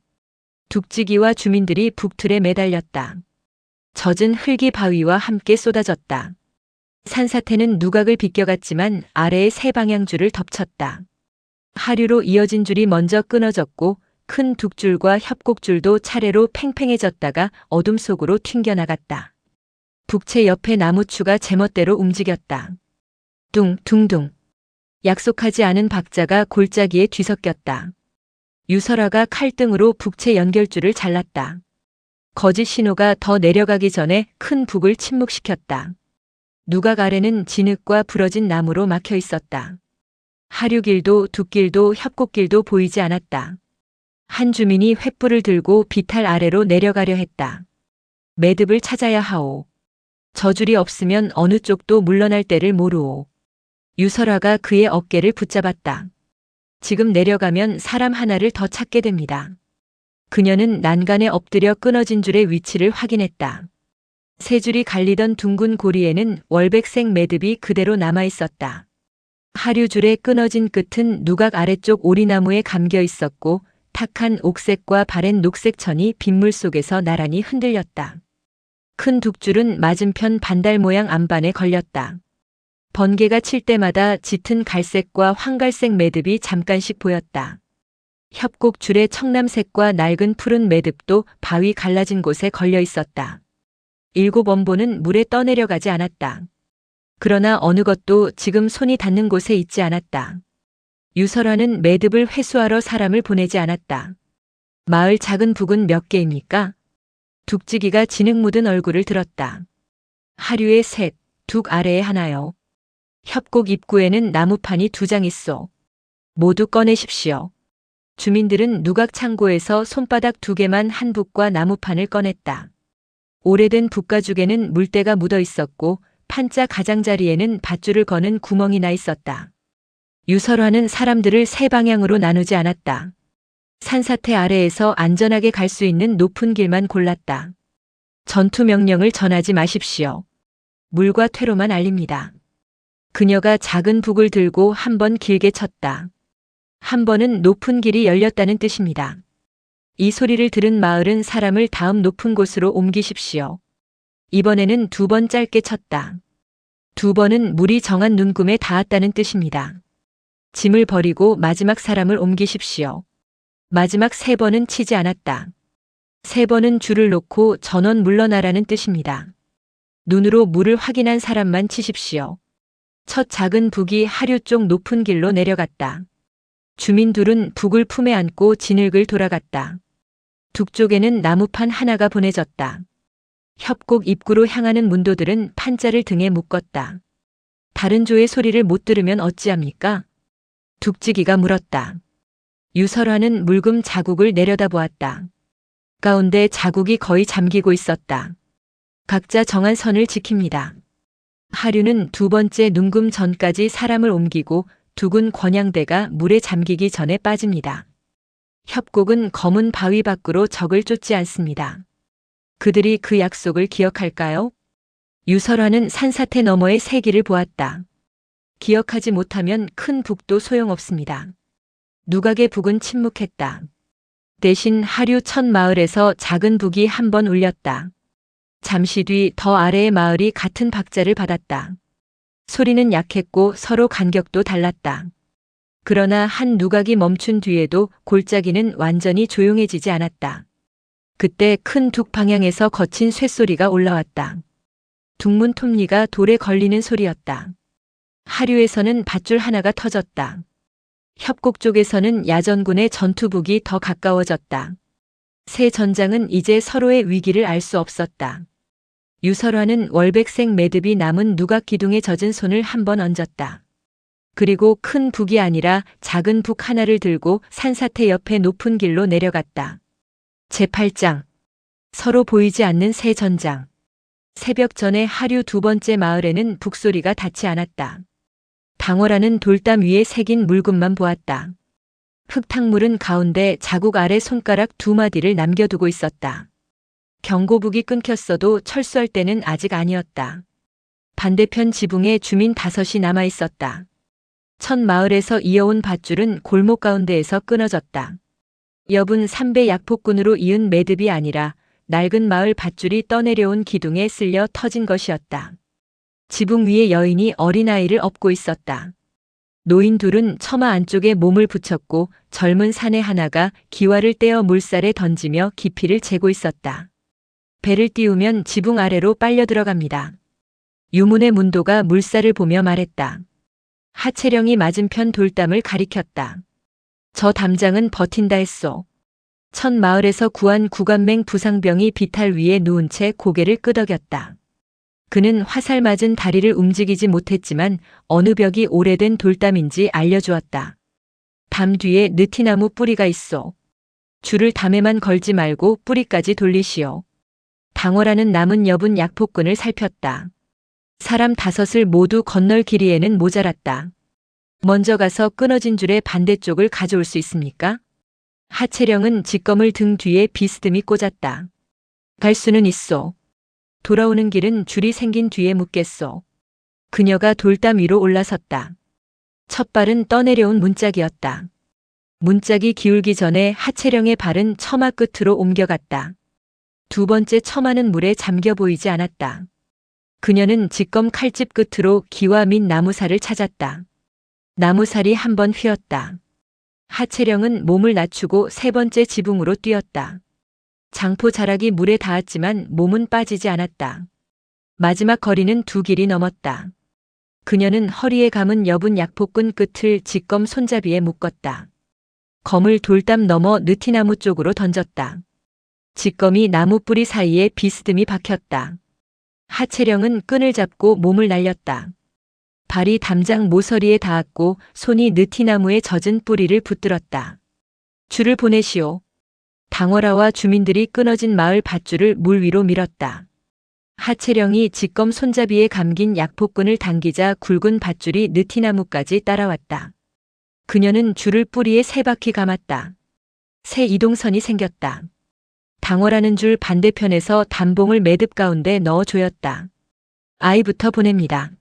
둑지기와 주민들이 북틀에 매달렸다. 젖은 흙이 바위와 함께 쏟아졌다. 산사태는 누각을 비껴갔지만 아래의 세 방향줄을 덮쳤다. 하류로 이어진 줄이 먼저 끊어졌고 큰 둑줄과 협곡줄도 차례로 팽팽해졌다가 어둠 속으로 튕겨나갔다. 북채 옆에 나무추가 제멋대로 움직였다. 둥둥둥. 약속하지 않은 박자가 골짜기에 뒤섞였다. 유설아가 칼등으로 북채 연결줄을 잘랐다. 거짓 신호가 더 내려가기 전에 큰 북을 침묵시켰다. 누각 아래는 진흙과 부러진 나무로 막혀 있었다. 하류길도 둑길도 협곡길도 보이지 않았다. 한 주민이 횃불을 들고 비탈 아래로 내려가려 했다. 매듭을 찾아야 하오. 저줄이 없으면 어느 쪽도 물러날 때를 모르오. 유설아가 그의 어깨를 붙잡았다. 지금 내려가면 사람 하나를 더 찾게 됩니다. 그녀는 난간에 엎드려 끊어진 줄의 위치를 확인했다. 세 줄이 갈리던 둥근 고리에는 월백색 매듭이 그대로 남아 있었다. 하류줄의 끊어진 끝은 누각 아래쪽 오리나무에 감겨 있었고 탁한 옥색과 바랜 녹색 천이 빗물 속에서 나란히 흔들렸다. 큰 둑줄은 맞은편 반달 모양 안반에 걸렸다. 번개가 칠 때마다 짙은 갈색과 황갈색 매듭이 잠깐씩 보였다. 협곡줄의 청남색과 낡은 푸른 매듭도 바위 갈라진 곳에 걸려 있었다. 7원보는 물에 떠내려가지 않았다. 그러나 어느 것도 지금 손이 닿는 곳에 있지 않았다. 유설아는 매듭을 회수하러 사람을 보내지 않았다. 마을 작은 북은 몇 개입니까? 둑지기가 진흙 묻은 얼굴을 들었다. 하류에 셋, 둑 아래에 하나요. 협곡 입구에는 나무판이 2장 있소. 모두 꺼내십시오. 주민들은 누각 창고에서 손바닥 2개만 한 북과 나무판을 꺼냈다. 오래된 북가죽에는 물때가 묻어 있었고 판자 가장자리에는 밧줄을 거는 구멍이 나 있었다. 유설아는 사람들을 세 방향으로 나누지 않았다. 산사태 아래에서 안전하게 갈 수 있는 높은 길만 골랐다. 전투 명령을 전하지 마십시오. 물과 퇴로만 알립니다. 그녀가 작은 북을 들고 한 번 길게 쳤다. 한 번은 높은 길이 열렸다는 뜻입니다. 이 소리를 들은 마을은 사람을 다음 높은 곳으로 옮기십시오. 이번에는 2번 짧게 쳤다. 2번은 물이 정한 눈금에 닿았다는 뜻입니다. 짐을 버리고 마지막 사람을 옮기십시오. 마지막 3번은 치지 않았다. 3번은 줄을 놓고 전원 물러나라는 뜻입니다. 눈으로 물을 확인한 사람만 치십시오. 첫 작은 북이 하류 쪽 높은 길로 내려갔다. 주민 둘은 북을 품에 안고 진흙을 돌아갔다. 북 쪽에는 나무판 하나가 보내졌다. 협곡 입구로 향하는 문도들은 판자를 등에 묶었다. 다른 조의 소리를 못 들으면 어찌합니까? 둑지기가 물었다. 유설화는 묽은 자국을 내려다보았다. 가운데 자국이 거의 잠기고 있었다. 각자 정한 선을 지킵니다. 하류는 2번째 눈금 전까지 사람을 옮기고 두군 권양대가 물에 잠기기 전에 빠집니다. 협곡은 검은 바위 밖으로 적을 쫓지 않습니다. 그들이 그 약속을 기억할까요? 유설화는 산사태 너머의 세기를 보았다. 기억하지 못하면 큰 북도 소용없습니다. 누각의 북은 침묵했다. 대신 하류 첫 마을에서 작은 북이 한 번 울렸다. 잠시 뒤 더 아래의 마을이 같은 박자를 받았다. 소리는 약했고 서로 간격도 달랐다. 그러나 한 누각이 멈춘 뒤에도 골짜기는 완전히 조용해지지 않았다. 그때 큰 둑 방향에서 거친 쇳소리가 올라왔다. 둑문 톱니가 돌에 걸리는 소리였다. 하류에서는 밧줄 하나가 터졌다. 협곡 쪽에서는 야전군의 전투북이 더 가까워졌다. 세 전장은 이제 서로의 위기를 알 수 없었다. 유설화는 월백색 매듭이 남은 누각 기둥에 젖은 손을 한 번 얹었다. 그리고 큰 북이 아니라 작은 북 하나를 들고 산사태 옆에 높은 길로 내려갔다. 제8장. 서로 보이지 않는 새 전장. 새벽 전에 하류 2번째 마을에는 북소리가 닿지 않았다. 당월하는 돌담 위에 새긴 물금만 보았다. 흙탕물은 가운데 자국 아래 손가락 2마디를 남겨두고 있었다. 경고북이 끊겼어도 철수할 때는 아직 아니었다. 반대편 지붕에 주민 5이 남아 있었다. 첫 마을에서 이어온 밧줄은 골목 가운데에서 끊어졌다. 엽은 3배 약폭군으로 이은 매듭이 아니라 낡은 마을 밧줄이 떠내려온 기둥에 쓸려 터진 것이었다. 지붕 위에 여인이 어린아이를 업고 있었다. 노인 둘은 처마 안쪽에 몸을 붙였고 젊은 사내 하나가 기와를 떼어 물살에 던지며 깊이를 재고 있었다. 배를 띄우면 지붕 아래로 빨려 들어갑니다. 유문의 문도가 물살을 보며 말했다. 하채령이 맞은편 돌담을 가리켰다. 저 담장은 버틴다 했소. 첫 마을에서 구한 구간맹 부상병이 비탈 위에 누운 채 고개를 끄덕였다. 그는 화살 맞은 다리를 움직이지 못했지만 어느 벽이 오래된 돌담인지 알려주었다. 담 뒤에 느티나무 뿌리가 있어. 줄을 담에만 걸지 말고 뿌리까지 돌리시오. 당월하는 남은 엽은 약폭군을 살폈다. 사람 5을 모두 건널 길이에는 모자랐다. 먼저 가서 끊어진 줄의 반대쪽을 가져올 수 있습니까? 하채령은 직검을 등 뒤에 비스듬히 꽂았다. 갈 수는 있소. 돌아오는 길은 줄이 생긴 뒤에 묻겠소. 그녀가 돌담 위로 올라섰다. 첫 발은 떠내려온 문짝이었다. 문짝이 기울기 전에 하채령의 발은 처마 끝으로 옮겨갔다. 2번째 처마는 물에 잠겨 보이지 않았다. 그녀는 직검 칼집 끝으로 기와 및 나무살을 찾았다. 나무살이 한 번 휘었다. 하채령은 몸을 낮추고 3번째 지붕으로 뛰었다. 장포 자락이 물에 닿았지만 몸은 빠지지 않았다. 마지막 거리는 2길이 넘었다. 그녀는 허리에 감은 엷은 약폭군 끝을 직검 손잡이에 묶었다. 검을 돌담 넘어 느티나무 쪽으로 던졌다. 직검이 나무 뿌리 사이에 비스듬히 박혔다. 하채령은 끈을 잡고 몸을 날렸다. 발이 담장 모서리에 닿았고 손이 느티나무에 젖은 뿌리를 붙들었다. 줄을 보내시오. 당월아와 주민들이 끊어진 마을 밧줄을 물 위로 밀었다. 하채령이 직검 손잡이에 감긴 약폭군을 당기자 굵은 밧줄이 느티나무까지 따라왔다. 그녀는 줄을 뿌리에 3바퀴 감았다. 새 이동선이 생겼다. 당월하는 줄 반대편에서 담봉을 매듭 가운데 넣어 조였다. 아이부터 보냅니다.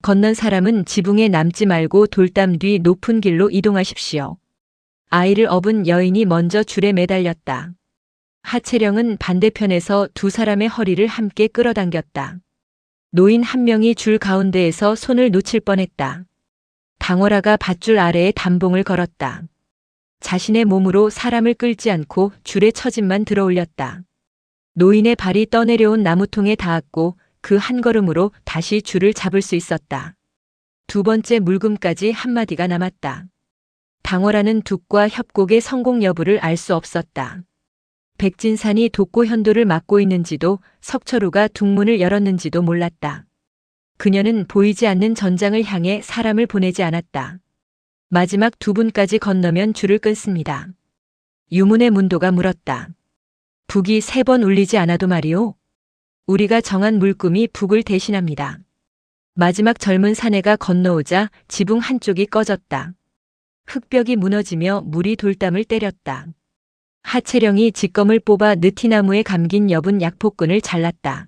건넌 사람은 지붕에 남지 말고 돌담 뒤 높은 길로 이동하십시오. 아이를 업은 여인이 먼저 줄에 매달렸다. 하채령은 반대편에서 2 사람의 허리를 함께 끌어당겼다. 노인 한 명이 줄 가운데에서 손을 놓칠 뻔했다. 당월아가 밧줄 아래에 단봉을 걸었다. 자신의 몸으로 사람을 끌지 않고 줄의 처짐만 들어올렸다. 노인의 발이 떠내려온 나무통에 닿았고 그 한 걸음으로 다시 줄을 잡을 수 있었다. 두 번째 물금까지 한마디가 남았다. 당월아는 둑과 협곡의 성공 여부를 알 수 없었다. 백진산이 독고현도를 막고 있는지도 석철우가 둑문을 열었는지도 몰랐다. 그녀는 보이지 않는 전장을 향해 사람을 보내지 않았다. 마지막 두 분까지 건너면 줄을 끊습니다. 유문의 문도가 물었다. 북이 3번 울리지 않아도 말이오. 우리가 정한 물금이 북을 대신합니다. 마지막 젊은 사내가 건너오자 지붕 한쪽이 꺼졌다. 흙벽이 무너지며 물이 돌담을 때렸다. 하채령이 직검을 뽑아 느티나무에 감긴 여분 약포끈을 잘랐다.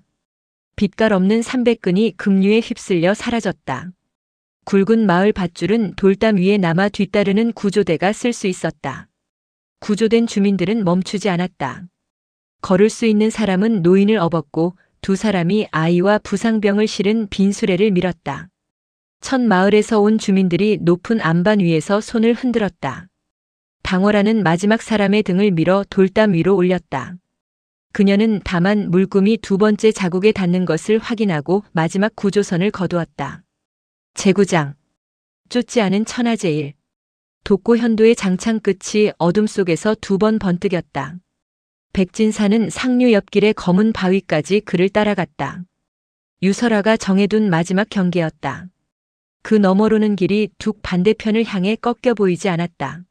빛깔 없는 삼백끈이 급류에 휩쓸려 사라졌다. 굵은 마을 밧줄은 돌담 위에 남아 뒤따르는 구조대가 쓸 수 있었다. 구조된 주민들은 멈추지 않았다. 걸을 수 있는 사람은 노인을 업었고 두 사람이 아이와 부상병을 실은 빈 수레를 밀었다. 첫 마을에서 온 주민들이 높은 안반 위에서 손을 흔들었다. 당월아는 마지막 사람의 등을 밀어 돌담 위로 올렸다. 그녀는 다만 물금이 두 번째 자국에 닿는 것을 확인하고 마지막 구조선을 거두었다. 제구장. 쫓지 않은 천하제일. 독고현도의 장창 끝이 어둠 속에서 2번 번뜩였다. 백진사는 상류 옆길의 검은 바위까지 그를 따라갔다. 유설아가 정해둔 마지막 경계였다. 그 너머로는 길이 둑 반대편을 향해 꺾여 보이지 않았다.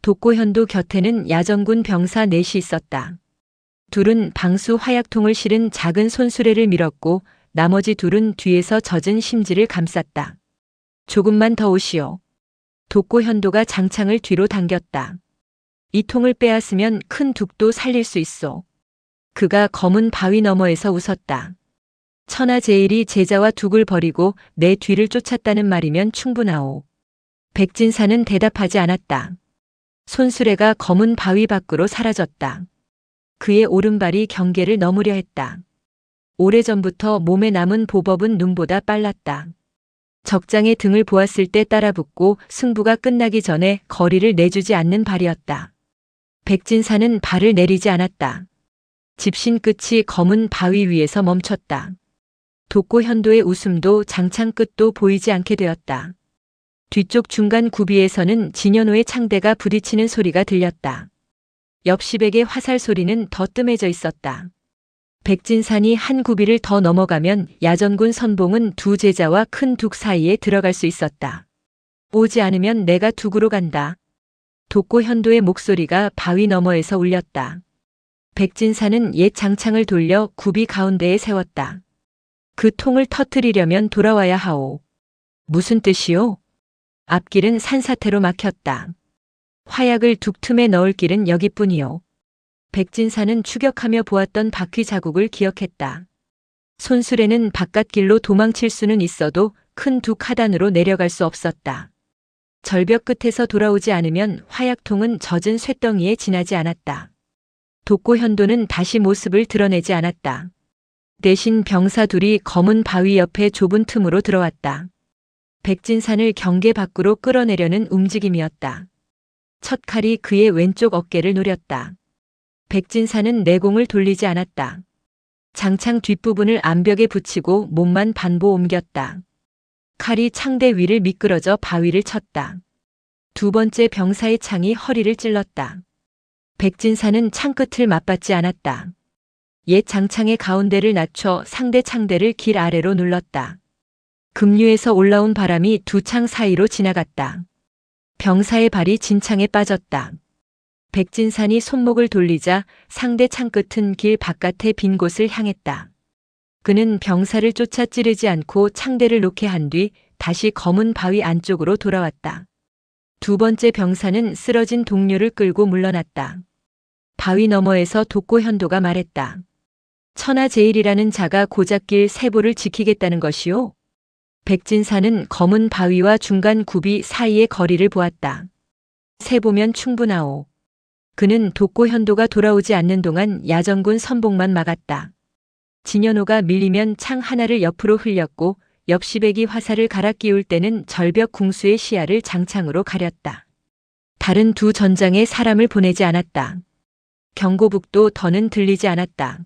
독고현도 곁에는 야전군 병사 4이 있었다. 둘은 방수 화약통을 실은 작은 손수레를 밀었고 나머지 둘은 뒤에서 젖은 심지를 감쌌다. 조금만 더 오시오. 독고현도가 장창을 뒤로 당겼다. 이 통을 빼앗으면 큰 둑도 살릴 수 있어. 그가 검은 바위 너머에서 웃었다. 천하제일이 제자와 둑을 버리고 내 뒤를 쫓았다는 말이면 충분하오. 백진사는 대답하지 않았다. 손수레가 검은 바위 밖으로 사라졌다. 그의 오른발이 경계를 넘으려 했다. 오래전부터 몸에 남은 보법은 눈보다 빨랐다. 적장의 등을 보았을 때 따라붙고 승부가 끝나기 전에 거리를 내주지 않는 발이었다. 백진사는 발을 내리지 않았다. 집신 끝이 검은 바위 위에서 멈췄다. 독고현도의 웃음도 장창 끝도 보이지 않게 되었다. 뒤쪽 중간 구비에서는 진현호의 창대가 부딪히는 소리가 들렸다. 옆시백의 화살 소리는 더 뜸해져 있었다. 백진산이 한 구비를 더 넘어가면 야전군 선봉은 두 제자와 큰 둑 사이에 들어갈 수 있었다. 오지 않으면 내가 둑으로 간다. 독고현도의 목소리가 바위 너머에서 울렸다. 백진산은 옛 장창을 돌려 구비 가운데에 세웠다. 그 통을 터뜨리려면 돌아와야 하오. 무슨 뜻이오? 앞길은 산사태로 막혔다. 화약을 둑 틈에 넣을 길은 여기뿐이오. 백진사는 추격하며 보았던 바퀴 자국을 기억했다. 손수레는 바깥길로 도망칠 수는 있어도 큰 둑 하단으로 내려갈 수 없었다. 절벽 끝에서 돌아오지 않으면 화약통은 젖은 쇳덩이에 지나지 않았다. 독고현도는 다시 모습을 드러내지 않았다. 대신 병사 둘이 검은 바위 옆에 좁은 틈으로 들어왔다. 백진산을 경계 밖으로 끌어내려는 움직임이었다. 첫 칼이 그의 왼쪽 어깨를 노렸다. 백진산은 내공을 돌리지 않았다. 장창 뒷부분을 암벽에 붙이고 몸만 반보 옮겼다. 칼이 창대 위를 미끄러져 바위를 쳤다. 두 번째 병사의 창이 허리를 찔렀다. 백진산은 창끝을 맞받지 않았다. 옛 장창의 가운데를 낮춰 상대 창대를 길 아래로 눌렀다. 급류에서 올라온 바람이 두 창 사이로 지나갔다. 병사의 발이 진창에 빠졌다. 백진산이 손목을 돌리자 상대 창끝은 길 바깥의 빈 곳을 향했다. 그는 병사를 쫓아 찌르지 않고 창대를 놓게 한 뒤 다시 검은 바위 안쪽으로 돌아왔다. 두 번째 병사는 쓰러진 동료를 끌고 물러났다. 바위 너머에서 독고현도가 말했다. 천하제일이라는 자가 고작 길 세보를 지키겠다는 것이오? 백진사는 검은 바위와 중간 구비 사이의 거리를 보았다. 세보면 충분하오. 그는 독고현도가 돌아오지 않는 동안 야전군 선봉만 막았다. 진연호가 밀리면 창 하나를 옆으로 흘렸고 옆시배기 화살을 갈아 끼울 때는 절벽 궁수의 시야를 장창으로 가렸다. 다른 두 전장에 사람을 보내지 않았다. 경고북도 더는 들리지 않았다.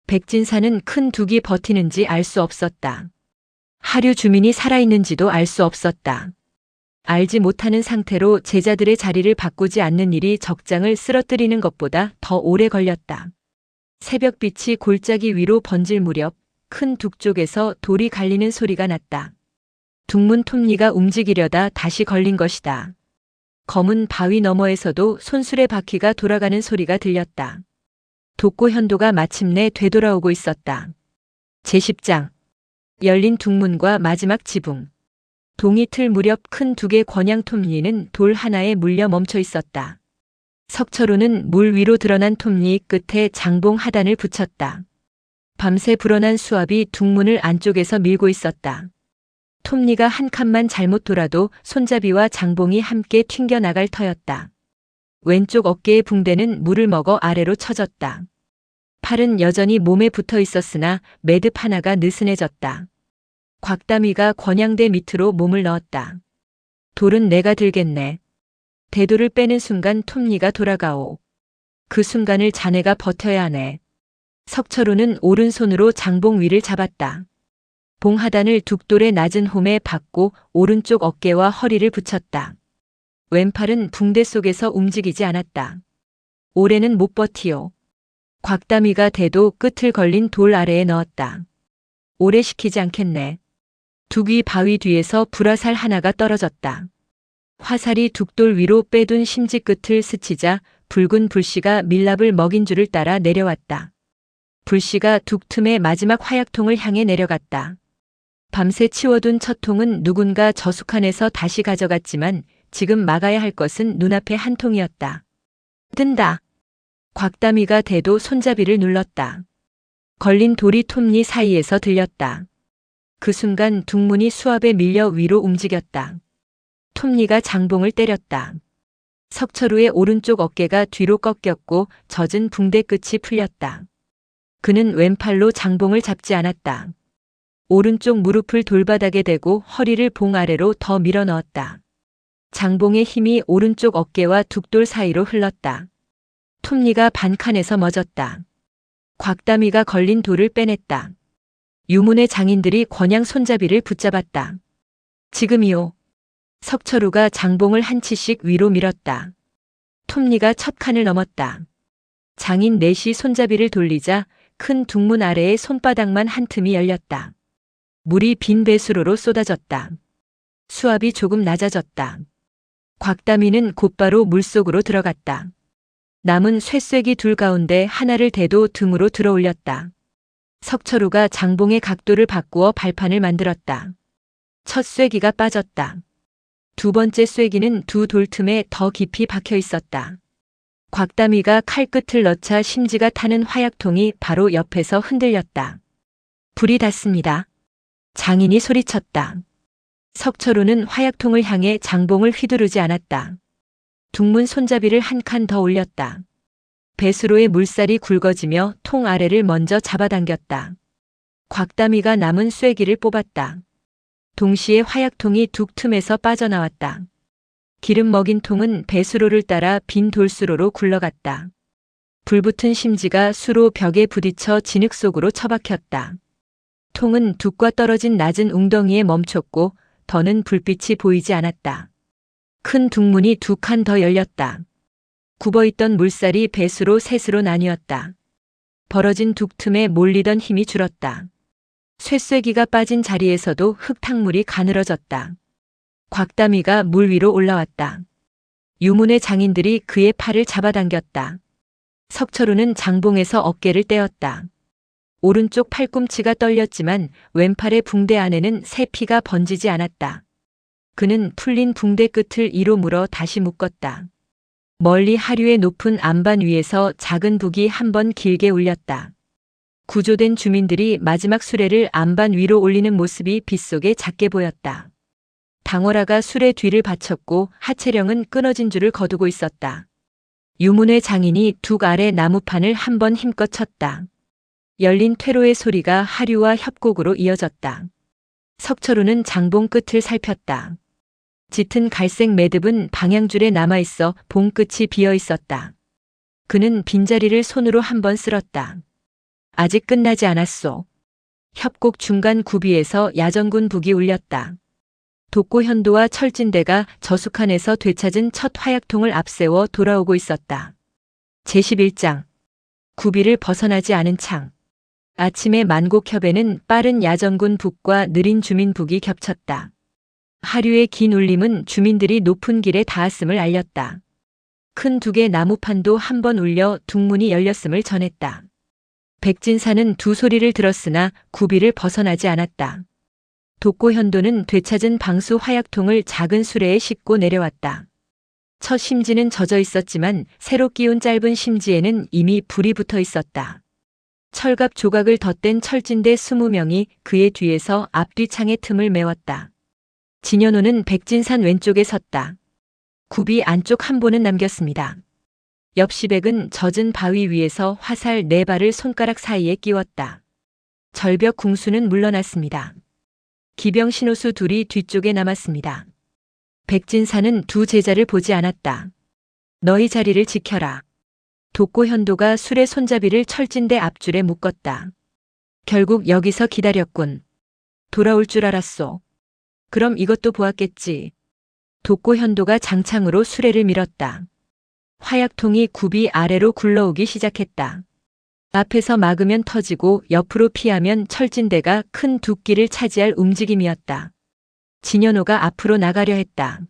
백진사는 큰 둑이 버티는지 알 수 없었다. 하류 주민이 살아있는지도 알 수 없었다. 알지 못하는 상태로 제자들의 자리를 바꾸지 않는 일이 적장을 쓰러뜨리는 것보다 더 오래 걸렸다. 새벽빛이 골짜기 위로 번질 무렵 큰 둑 쪽에서 돌이 갈리는 소리가 났다. 둑문 톱니가 움직이려다 다시 걸린 것이다. 검은 바위 너머에서도 손수레 바퀴가 돌아가는 소리가 들렸다. 독고 현도가 마침내 되돌아오고 있었다. 제10장 열린 둑문과 마지막 지붕. 동이 틀 무렵 큰 둑의 권양 톱니는 돌 하나에 물려 멈춰 있었다. 석철우는 물 위로 드러난 톱니 끝에 장봉 하단을 붙였다. 밤새 불어난 수압이 둑문을 안쪽에서 밀고 있었다. 톱니가 한 칸만 잘못 돌아도 손잡이와 장봉이 함께 튕겨나갈 터였다. 왼쪽 어깨의 붕대는 물을 먹어 아래로 처졌다. 팔은 여전히 몸에 붙어 있었으나 매듭 하나가 느슨해졌다. 곽다미가 권양대 밑으로 몸을 넣었다. 돌은 내가 들겠네. 대돌을 빼는 순간 톱니가 돌아가오. 그 순간을 자네가 버텨야 하네. 석철우는 오른손으로 장봉 위를 잡았다. 봉하단을 둑돌의 낮은 홈에 박고 오른쪽 어깨와 허리를 붙였다. 왼팔은 붕대 속에서 움직이지 않았다. 올해는 못 버티오. 곽다미가 대도 끝을 걸린 돌 아래에 넣었다. 오래 시키지 않겠네. 둑이 바위 뒤에서 불화살 하나가 떨어졌다. 화살이 둑돌 위로 빼둔 심지 끝을 스치자 붉은 불씨가 밀랍을 먹인 줄을 따라 내려왔다. 불씨가 둑 틈의 마지막 화약통을 향해 내려갔다. 밤새 치워둔 첫 통은 누군가 저숙한에서 다시 가져갔지만 지금 막아야 할 것은 눈앞에 한 통이었다. 뜬다. 곽다미가 대도 손잡이를 눌렀다. 걸린 돌이 톱니 사이에서 들렸다. 그 순간 둑문이 수압에 밀려 위로 움직였다. 톱니가 장봉을 때렸다. 석철우의 오른쪽 어깨가 뒤로 꺾였고 젖은 붕대 끝이 풀렸다. 그는 왼팔로 장봉을 잡지 않았다. 오른쪽 무릎을 돌바닥에 대고 허리를 봉 아래로 더 밀어 넣었다. 장봉의 힘이 오른쪽 어깨와 둑돌 사이로 흘렀다. 톱니가 반칸에서 멎었다. 곽다미가 걸린 돌을 빼냈다. 유문의 장인들이 권양 손잡이를 붙잡았다. 지금이요. 석철우가 장봉을 한 치씩 위로 밀었다. 톱니가 첫 칸을 넘었다. 장인 넷이 손잡이를 돌리자 큰 둑문 아래에 손바닥만 한 틈이 열렸다. 물이 빈 배수로로 쏟아졌다. 수압이 조금 낮아졌다. 곽다미는 곧바로 물속으로 들어갔다. 남은 쇠쐐기 둘 가운데 하나를 대도 등으로 들어 올렸다. 석철우가 장봉의 각도를 바꾸어 발판을 만들었다. 첫 쐐기가 빠졌다. 두 번째 쐐기는 두 돌 틈에 더 깊이 박혀 있었다. 곽다미가 칼끝을 넣자 심지가 타는 화약통이 바로 옆에서 흔들렸다. 불이 닿습니다. 장인이 소리쳤다. 석철우는 화약통을 향해 장봉을 휘두르지 않았다. 둑문 손잡이를 한 칸 더 올렸다. 배수로의 물살이 굵어지며 통 아래를 먼저 잡아당겼다. 곽다미가 남은 쐐기를 뽑았다. 동시에 화약통이 둑 틈에서 빠져나왔다. 기름 먹인 통은 배수로를 따라 빈 돌수로로 굴러갔다. 불붙은 심지가 수로 벽에 부딪혀 진흙 속으로 처박혔다. 통은 둑과 떨어진 낮은 웅덩이에 멈췄고 더는 불빛이 보이지 않았다. 큰 둑문이 두 칸 더 열렸다. 굽어있던 물살이 배수로 셋으로 나뉘었다. 벌어진 둑 틈에 몰리던 힘이 줄었다. 쇠쐐기가 빠진 자리에서도 흙탕물이 가늘어졌다. 곽다미가 물 위로 올라왔다. 유문의 장인들이 그의 팔을 잡아당겼다. 석철우는 장봉에서 어깨를 떼었다. 오른쪽 팔꿈치가 떨렸지만 왼팔의 붕대 안에는 새 피가 번지지 않았다. 그는 풀린 붕대 끝을 이로 물어 다시 묶었다. 멀리 하류의 높은 안반 위에서 작은 북이 한 번 길게 울렸다. 구조된 주민들이 마지막 수레를 안반 위로 올리는 모습이 빗속에 작게 보였다. 당월아가 수레 뒤를 받쳤고 하채령은 끊어진 줄을 거두고 있었다. 유문의 장인이 둑 아래 나무판을 한 번 힘껏 쳤다. 열린 퇴로의 소리가 하류와 협곡으로 이어졌다. 석철우는 장봉 끝을 살폈다. 짙은 갈색 매듭은 방향줄에 남아있어 봉끝이 비어 있었다. 그는 빈자리를 손으로 한번 쓸었다. 아직 끝나지 않았소. 협곡 중간 구비에서 야전군 북이 울렸다. 독고현도와 철진대가 저수칸에서 되찾은 첫 화약통을 앞세워 돌아오고 있었다. 제11장 구비를 벗어나지 않은 창. 아침에 만곡협에는 빠른 야전군 북과 느린 주민 북이 겹쳤다. 하류의 긴 울림은 주민들이 높은 길에 닿았음을 알렸다. 큰 두 개 나무판도 한 번 울려 둥문이 열렸음을 전했다. 백진사는 두 소리를 들었으나 구비를 벗어나지 않았다. 독고현도는 되찾은 방수 화약통을 작은 수레에 싣고 내려왔다. 첫 심지는 젖어 있었지만 새로 끼운 짧은 심지에는 이미 불이 붙어 있었다. 철갑 조각을 덧댄 철진대 20명이 그의 뒤에서 앞뒤 창의 틈을 메웠다. 진현호는 백진산 왼쪽에 섰다. 구비 안쪽 한 보는 남겼습니다. 엽시백은 젖은 바위 위에서 화살 4발을 손가락 사이에 끼웠다. 절벽 궁수는 물러났습니다. 기병 신호수 둘이 뒤쪽에 남았습니다. 백진사는 두 제자를 보지 않았다. 너희 자리를 지켜라. 독고현도가 술의 손잡이를 철진대 앞줄에 묶었다. 결국 여기서 기다렸군. 돌아올 줄 알았소. 그럼 이것도 보았겠지. 독고현도가 장창으로 수레를 밀었다. 화약통이 굽이 아래로 굴러오기 시작했다. 앞에서 막으면 터지고 옆으로 피하면 철진대가 큰 두끼를 차지할 움직임이었다. 진현호가 앞으로 나가려 했다.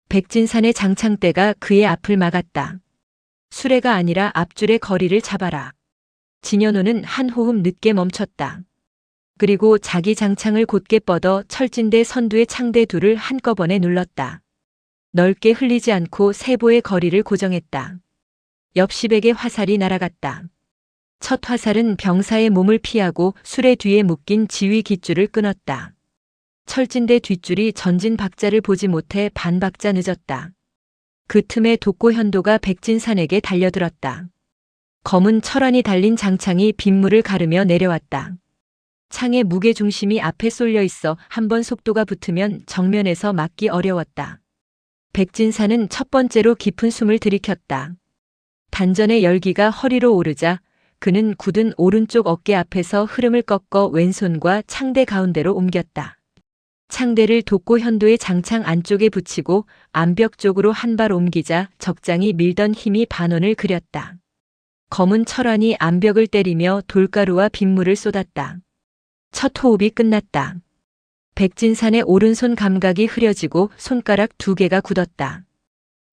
백진산의 장창대가 그의 앞을 막았다. 수레가 아니라 앞줄의 거리를 잡아라. 진현호는 한 호흡 늦게 멈췄다. 그리고 자기 장창을 곧게 뻗어 철진대 선두의 창대 둘을 한꺼번에 눌렀다. 넓게 흘리지 않고 세보의 거리를 고정했다. 엽시백의 화살이 날아갔다. 첫 화살은 병사의 몸을 피하고 수레 뒤에 묶인 지휘 깃줄을 끊었다. 철진대 뒷줄이 전진 박자를 보지 못해 반 박자 늦었다. 그 틈에 독고현도가 백진산에게 달려들었다. 검은 철안이 달린 장창이 빗물을 가르며 내려왔다. 창의 무게중심이 앞에 쏠려 있어 한번 속도가 붙으면 정면에서 막기 어려웠다. 백진산은 첫 번째로 깊은 숨을 들이켰다. 단전의 열기가 허리로 오르자 그는 굳은 오른쪽 어깨 앞에서 흐름을 꺾어 왼손과 창대 가운데로 옮겼다. 창대를 독고현도의 장창 안쪽에 붙이고 암벽 쪽으로 한 발 옮기자 적장이 밀던 힘이 반원을 그렸다. 검은 철환이 암벽을 때리며 돌가루와 빗물을 쏟았다. 첫 호흡이 끝났다. 백진산의 오른손 감각이 흐려지고 손가락 2개가 굳었다.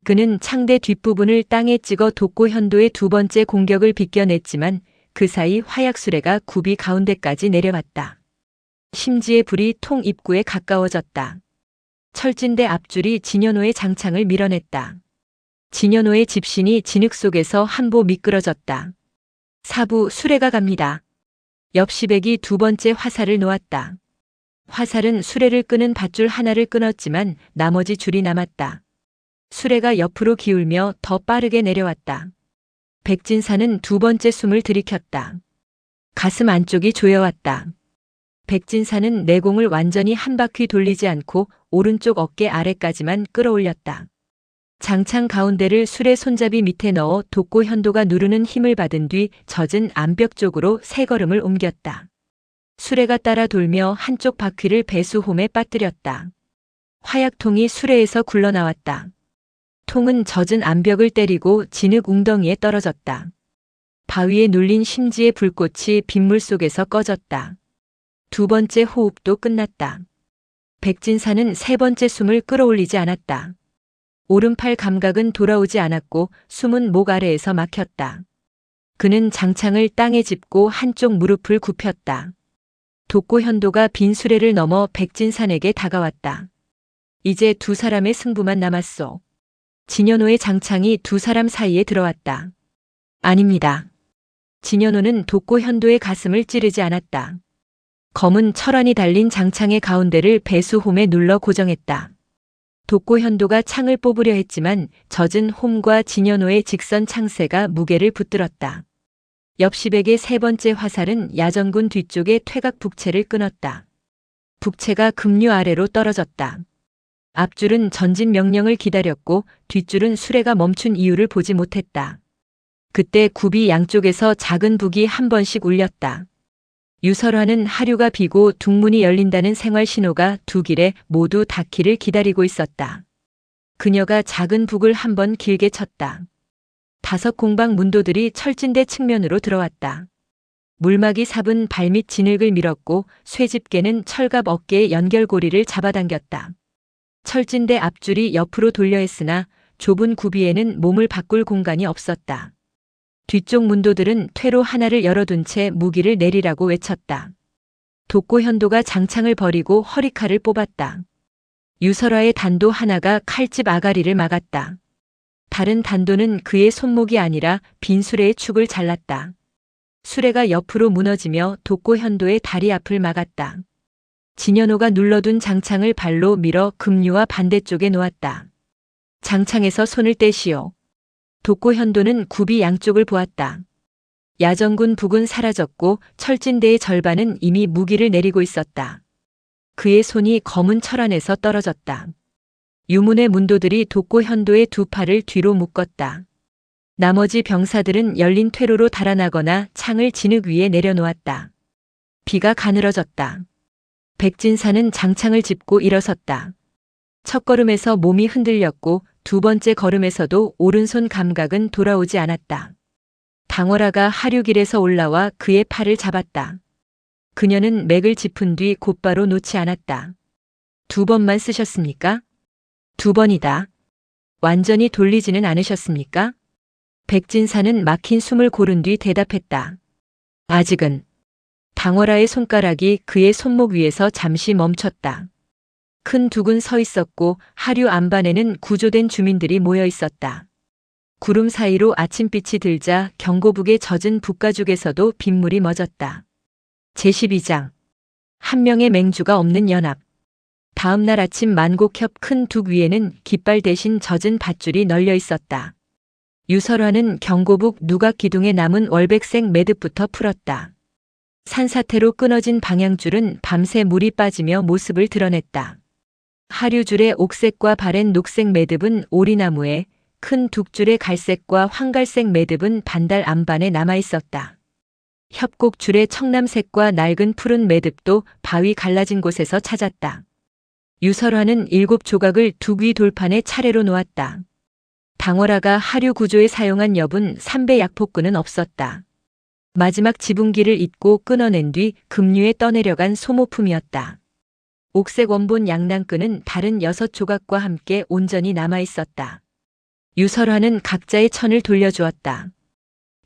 그는 창대 뒷부분을 땅에 찍어 독고현도의 두 번째 공격을 비껴냈지만 그 사이 화약수레가 굽이 가운데까지 내려왔다. 심지의 불이 통 입구에 가까워졌다. 철진대 앞줄이 진현호의 장창을 밀어냈다. 진현호의 집신이 진흙 속에서 한보 미끄러졌다. 사부 수레가 갑니다. 엽시백이 두 번째 화살을 놓았다. 화살은 수레를 끄는 밧줄 하나를 끊었지만 나머지 줄이 남았다. 수레가 옆으로 기울며 더 빠르게 내려왔다. 백진사는 두 번째 숨을 들이켰다. 가슴 안쪽이 조여왔다. 백진사는 내공을 완전히 한 바퀴 돌리지 않고 오른쪽 어깨 아래까지만 끌어올렸다. 장창 가운데를 수레 손잡이 밑에 넣어 독고현도가 누르는 힘을 받은 뒤 젖은 암벽 쪽으로 3걸음을 옮겼다. 수레가 따라 돌며 한쪽 바퀴를 배수홈에 빠뜨렸다. 화약통이 수레에서 굴러나왔다. 통은 젖은 암벽을 때리고 진흙 웅덩이에 떨어졌다. 바위에 눌린 심지의 불꽃이 빗물 속에서 꺼졌다. 두 번째 호흡도 끝났다. 백진사는 세 번째 숨을 끌어올리지 않았다. 오른팔 감각은 돌아오지 않았고 숨은 목 아래에서 막혔다. 그는 장창을 땅에 짚고 한쪽 무릎을 굽혔다. 독고현도가 빈 수레를 넘어 백진산에게 다가왔다. 이제 두 사람의 승부만 남았소. 진현호의 장창이 두 사람 사이에 들어왔다. 아닙니다. 진현호는 독고현도의 가슴을 찌르지 않았다. 검은 철환이 달린 장창의 가운데를 배수홈에 눌러 고정했다. 독고현도가 창을 뽑으려 했지만 젖은 홈과 진현호의 직선 창세가 무게를 붙들었다. 엽시백의 세 번째 화살은 야전군 뒤쪽의 퇴각 북채를 끊었다. 북채가 급류 아래로 떨어졌다. 앞줄은 전진 명령을 기다렸고 뒷줄은 수레가 멈춘 이유를 보지 못했다. 그때 굽이 양쪽에서 작은 북이 한 번씩 울렸다. 유설화는 하류가 비고 둥문이 열린다는 생활 신호가 두 길에 모두 닿기를 기다리고 있었다. 그녀가 작은 북을 한 번 길게 쳤다. 5 공방 문도들이 철진대 측면으로 들어왔다. 물막이 삽은 발밑 진흙을 밀었고 쇠집게는 철갑 어깨의 연결고리를 잡아당겼다. 철진대 앞줄이 옆으로 돌려 했으나 좁은 구비에는 몸을 바꿀 공간이 없었다. 뒤쪽 문도들은 퇴로 하나를 열어둔 채 무기를 내리라고 외쳤다. 독고현도가 장창을 버리고 허리칼을 뽑았다. 유설화의 단도 하나가 칼집 아가리를 막았다. 다른 단도는 그의 손목이 아니라 빈 수레의 축을 잘랐다. 수레가 옆으로 무너지며 독고현도의 다리 앞을 막았다. 진현호가 눌러둔 장창을 발로 밀어 급류와 반대쪽에 놓았다. 장창에서 손을 떼시오. 독고현도는 굽이 양쪽을 보았다. 야전군 북은 사라졌고 철진대의 절반은 이미 무기를 내리고 있었다. 그의 손이 검은 철 안에서 떨어졌다. 유문의 문도들이 독고현도의 2 팔을 뒤로 묶었다. 나머지 병사들은 열린 퇴로로 달아나거나 창을 진흙 위에 내려놓았다. 비가 가늘어졌다. 백진사는 장창을 짚고 일어섰다. 첫 걸음에서 몸이 흔들렸고 2 번째 걸음에서도 오른손 감각은 돌아오지 않았다. 당월아가 하류길에서 올라와 그의 팔을 잡았다. 그녀는 맥을 짚은 뒤 곧바로 놓지 않았다. 2 번만 쓰셨습니까? 2 번이다. 완전히 돌리지는 않으셨습니까? 백진사는 막힌 숨을 고른 뒤 대답했다. 아직은. 당월아의 손가락이 그의 손목 위에서 잠시 멈췄다. 큰 둑은 서 있었고 하류 안반에는 구조된 주민들이 모여 있었다. 구름 사이로 아침빛이 들자 경고북의 젖은 북가죽에서도 빗물이 멎었다. 제12장. 한 명의 맹주가 없는 연합. 다음 날 아침 만곡협 큰 둑 위에는 깃발 대신 젖은 밧줄이 널려 있었다. 유설화는 경고북 누각 기둥에 남은 월백색 매듭부터 풀었다. 산사태로 끊어진 방향줄은 밤새 물이 빠지며 모습을 드러냈다. 하류줄의 옥색과 바랜 녹색 매듭은 오리나무에, 큰 둑줄의 갈색과 황갈색 매듭은 반달 안반에 남아 있었다. 협곡줄의 청남색과 낡은 푸른 매듭도 바위 갈라진 곳에서 찾았다. 유설화는 7 조각을 둑 위 돌판에 차례로 놓았다. 당월아가 하류 구조에 사용한 엽은 3배 약폭끈은 없었다. 마지막 지붕기를 잇고 끊어낸 뒤 급류에 떠내려간 소모품이었다. 옥색 원본 양낭끈은 다른 6 조각과 함께 온전히 남아 있었다. 유설화는 각자의 천을 돌려주었다.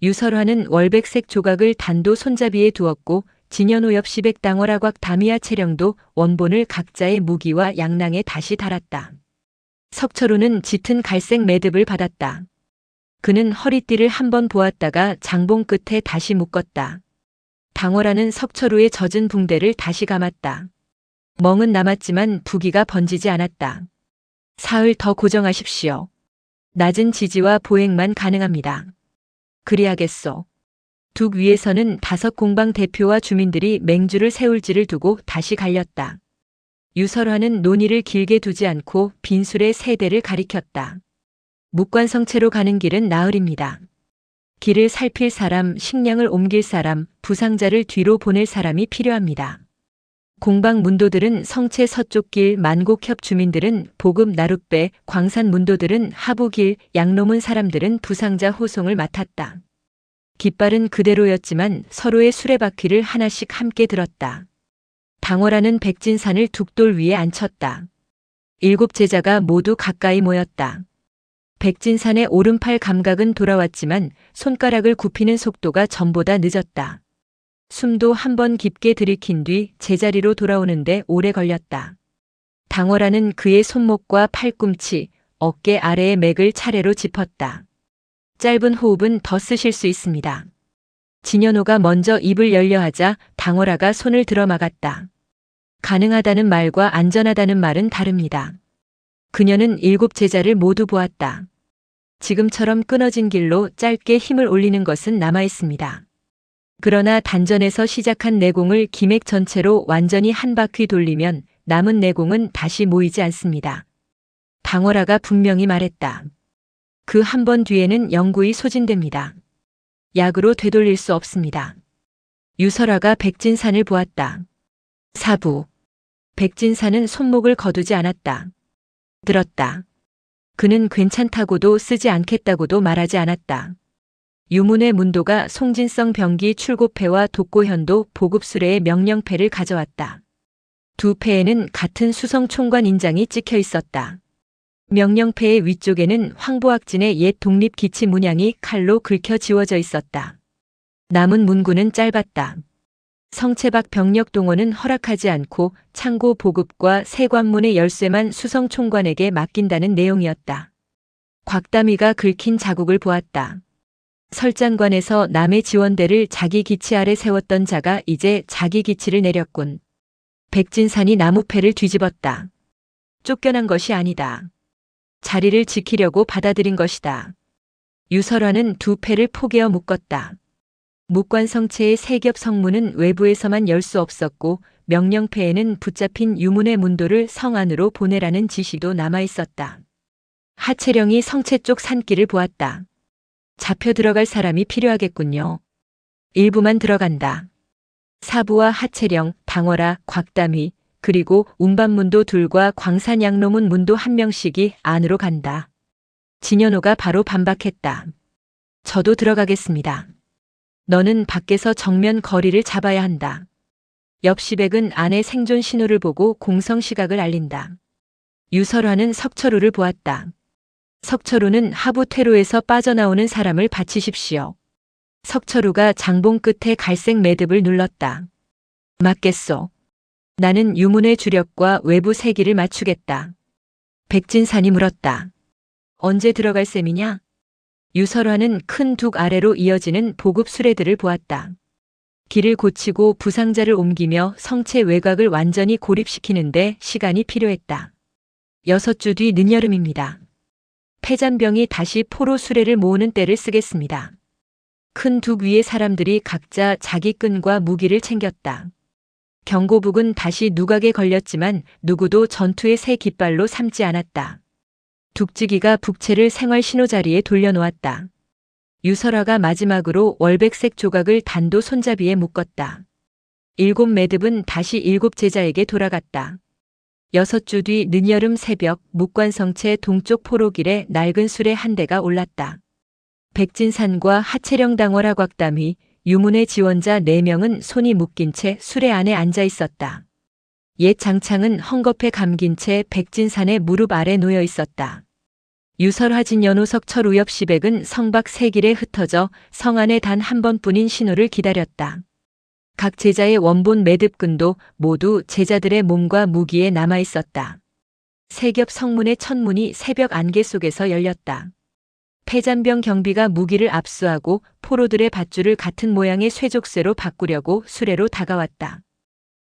유설화는 월백색 조각을 단도 손잡이에 두었고 진현호 엽시백 당월아곽 다미아 채령도 원본을 각자의 무기와 양낭에 다시 달았다. 석철우는 짙은 갈색 매듭을 받았다. 그는 허리띠를 한번 보았다가 장봉 끝에 다시 묶었다. 당월아는 석철우의 젖은 붕대를 다시 감았다. 멍은 남았지만 부기가 번지지 않았다. 사흘 더 고정하십시오. 낮은 지지와 보행만 가능합니다. 그리하겠소. 둑 위에서는 5 공방 대표와 주민들이 맹주를 세울지를 두고 다시 갈렸다. 유설화는 논의를 길게 두지 않고 빈술의 세대를 가리켰다. 묵관성채로 가는 길은 나흘입니다. 길을 살필 사람, 식량을 옮길 사람, 부상자를 뒤로 보낼 사람이 필요합니다. 공방 문도들은 성채 서쪽 길, 만곡협 주민들은 보급 나룻배, 광산 문도들은 하부길, 양로문 사람들은 부상자 호송을 맡았다. 깃발은 그대로였지만 서로의 수레바퀴를 하나씩 함께 들었다. 당월아는 백진산을 둑돌 위에 앉혔다. 7 제자가 모두 가까이 모였다. 백진산의 오른팔 감각은 돌아왔지만 손가락을 굽히는 속도가 전보다 늦었다. 숨도 한 번 깊게 들이킨 뒤 제자리로 돌아오는데 오래 걸렸다. 당월아는 그의 손목과 팔꿈치, 어깨 아래의 맥을 차례로 짚었다. 짧은 호흡은 더 쓰실 수 있습니다. 진현호가 먼저 입을 열려하자 당월아가 손을 들어 막았다. 가능하다는 말과 안전하다는 말은 다릅니다. 그녀는 7 제자를 모두 보았다. 지금처럼 끊어진 길로 짧게 힘을 올리는 것은 남아 있습니다. 그러나 단전에서 시작한 내공을 기맥 전체로 완전히 한 바퀴 돌리면 남은 내공은 다시 모이지 않습니다. 당월아가 분명히 말했다. 그 한 번 뒤에는 영구히 소진됩니다. 약으로 되돌릴 수 없습니다. 유설아가 백진산을 보았다. 사부. 백진산은 손목을 거두지 않았다. 들었다. 그는 괜찮다고도 쓰지 않겠다고도 말하지 않았다. 유문의 문도가 송진성 병기 출고패와 독고현도 보급수레의 명령패를 가져왔다. 두 패에는 같은 수성총관 인장이 찍혀 있었다. 명령패의 위쪽에는 황보학진의 옛 독립기치 문양이 칼로 긁혀 지워져 있었다. 남은 문구는 짧았다. 성채박 병력 동원은 허락하지 않고 창고 보급과 세관문의 열쇠만 수성총관에게 맡긴다는 내용이었다. 곽담이가 긁힌 자국을 보았다. 설장관에서 남의 지원대를 자기 기치 아래 세웠던 자가 이제 자기 기치를 내렸군. 백진산이 나무패를 뒤집었다. 쫓겨난 것이 아니다. 자리를 지키려고 받아들인 것이다. 유설화는 두 패를 포개어 묶었다. 묵관성체의 세겹 성문은 외부에서만 열 수 없었고 명령패에는 붙잡힌 유문의 문도를 성 안으로 보내라는 지시도 남아 있었다. 하채령이 성체 쪽 산길을 보았다. 잡혀 들어갈 사람이 필요하겠군요. 일부만 들어간다. 사부와 하채령, 당월아, 곽담이, 그리고 운반문도 둘과 광산양로문 문도 한 명씩이 안으로 간다. 진현호가 바로 반박했다. 저도 들어가겠습니다. 너는 밖에서 정면 거리를 잡아야 한다. 엽시백은 안의 생존 신호를 보고 공성 시각을 알린다. 유설화는 석철우를 보았다. 석철우는 하부 퇴로에서 빠져나오는 사람을 바치십시오. 석철우가 장봉 끝에 갈색 매듭을 눌렀다. 맞겠소. 나는 유문의 주력과 외부 세기를 맞추겠다. 백진산이 물었다. 언제 들어갈 셈이냐? 유설화는 큰 둑 아래로 이어지는 보급 수레들을 보았다. 길을 고치고 부상자를 옮기며 성체 외곽을 완전히 고립시키는데 시간이 필요했다. 6주 뒤 늦여름입니다. 폐잔병이 다시 포로 수레를 모으는 때를 쓰겠습니다. 큰 둑 위에 사람들이 각자 자기 끈과 무기를 챙겼다. 경고북은 다시 누각에 걸렸지만 누구도 전투의 새 깃발로 삼지 않았다. 둑지기가 북채를 생활 신호 자리에 돌려놓았다. 유설화가 마지막으로 월백색 조각을 단도 손잡이에 묶었다. 7 매듭은 다시 7 제자에게 돌아갔다. 6주 뒤 늦여름 새벽 묵관성체 동쪽 포로길에 낡은 수레 한 대가 올랐다. 백진산과 하채령 당월아 곽담이 유문의 지원자 4명은 손이 묶인 채 수레 안에 앉아 있었다. 옛 장창은 헝겊에 감긴 채 백진산의 무릎 아래 놓여 있었다. 유설화 진연호 석철우 엽시백은 성박 세길에 흩어져 성 안에 단 한 번뿐인 신호를 기다렸다. 각 제자의 원본 매듭끈도 모두 제자들의 몸과 무기에 남아 있었다. 세겹 성문의 첫문이 새벽 안개 속에서 열렸다. 폐잔병 경비가 무기를 압수하고 포로들의 밧줄을 같은 모양의 쇠족쇄로 바꾸려고 수레로 다가왔다.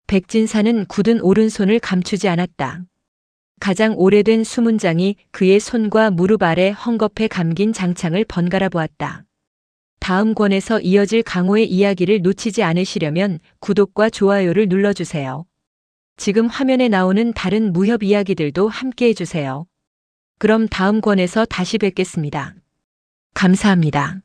백진산은 굳은 오른손을 감추지 않았다. 가장 오래된 수문장이 그의 손과 무릎 아래 헝겊에 감긴 장창을 번갈아 보았다. 다음 권에서 이어질 강호의 이야기를 놓치지 않으시려면 구독과 좋아요를 눌러주세요. 지금 화면에 나오는 다른 무협 이야기들도 함께 해주세요. 그럼 다음 권에서 다시 뵙겠습니다. 감사합니다.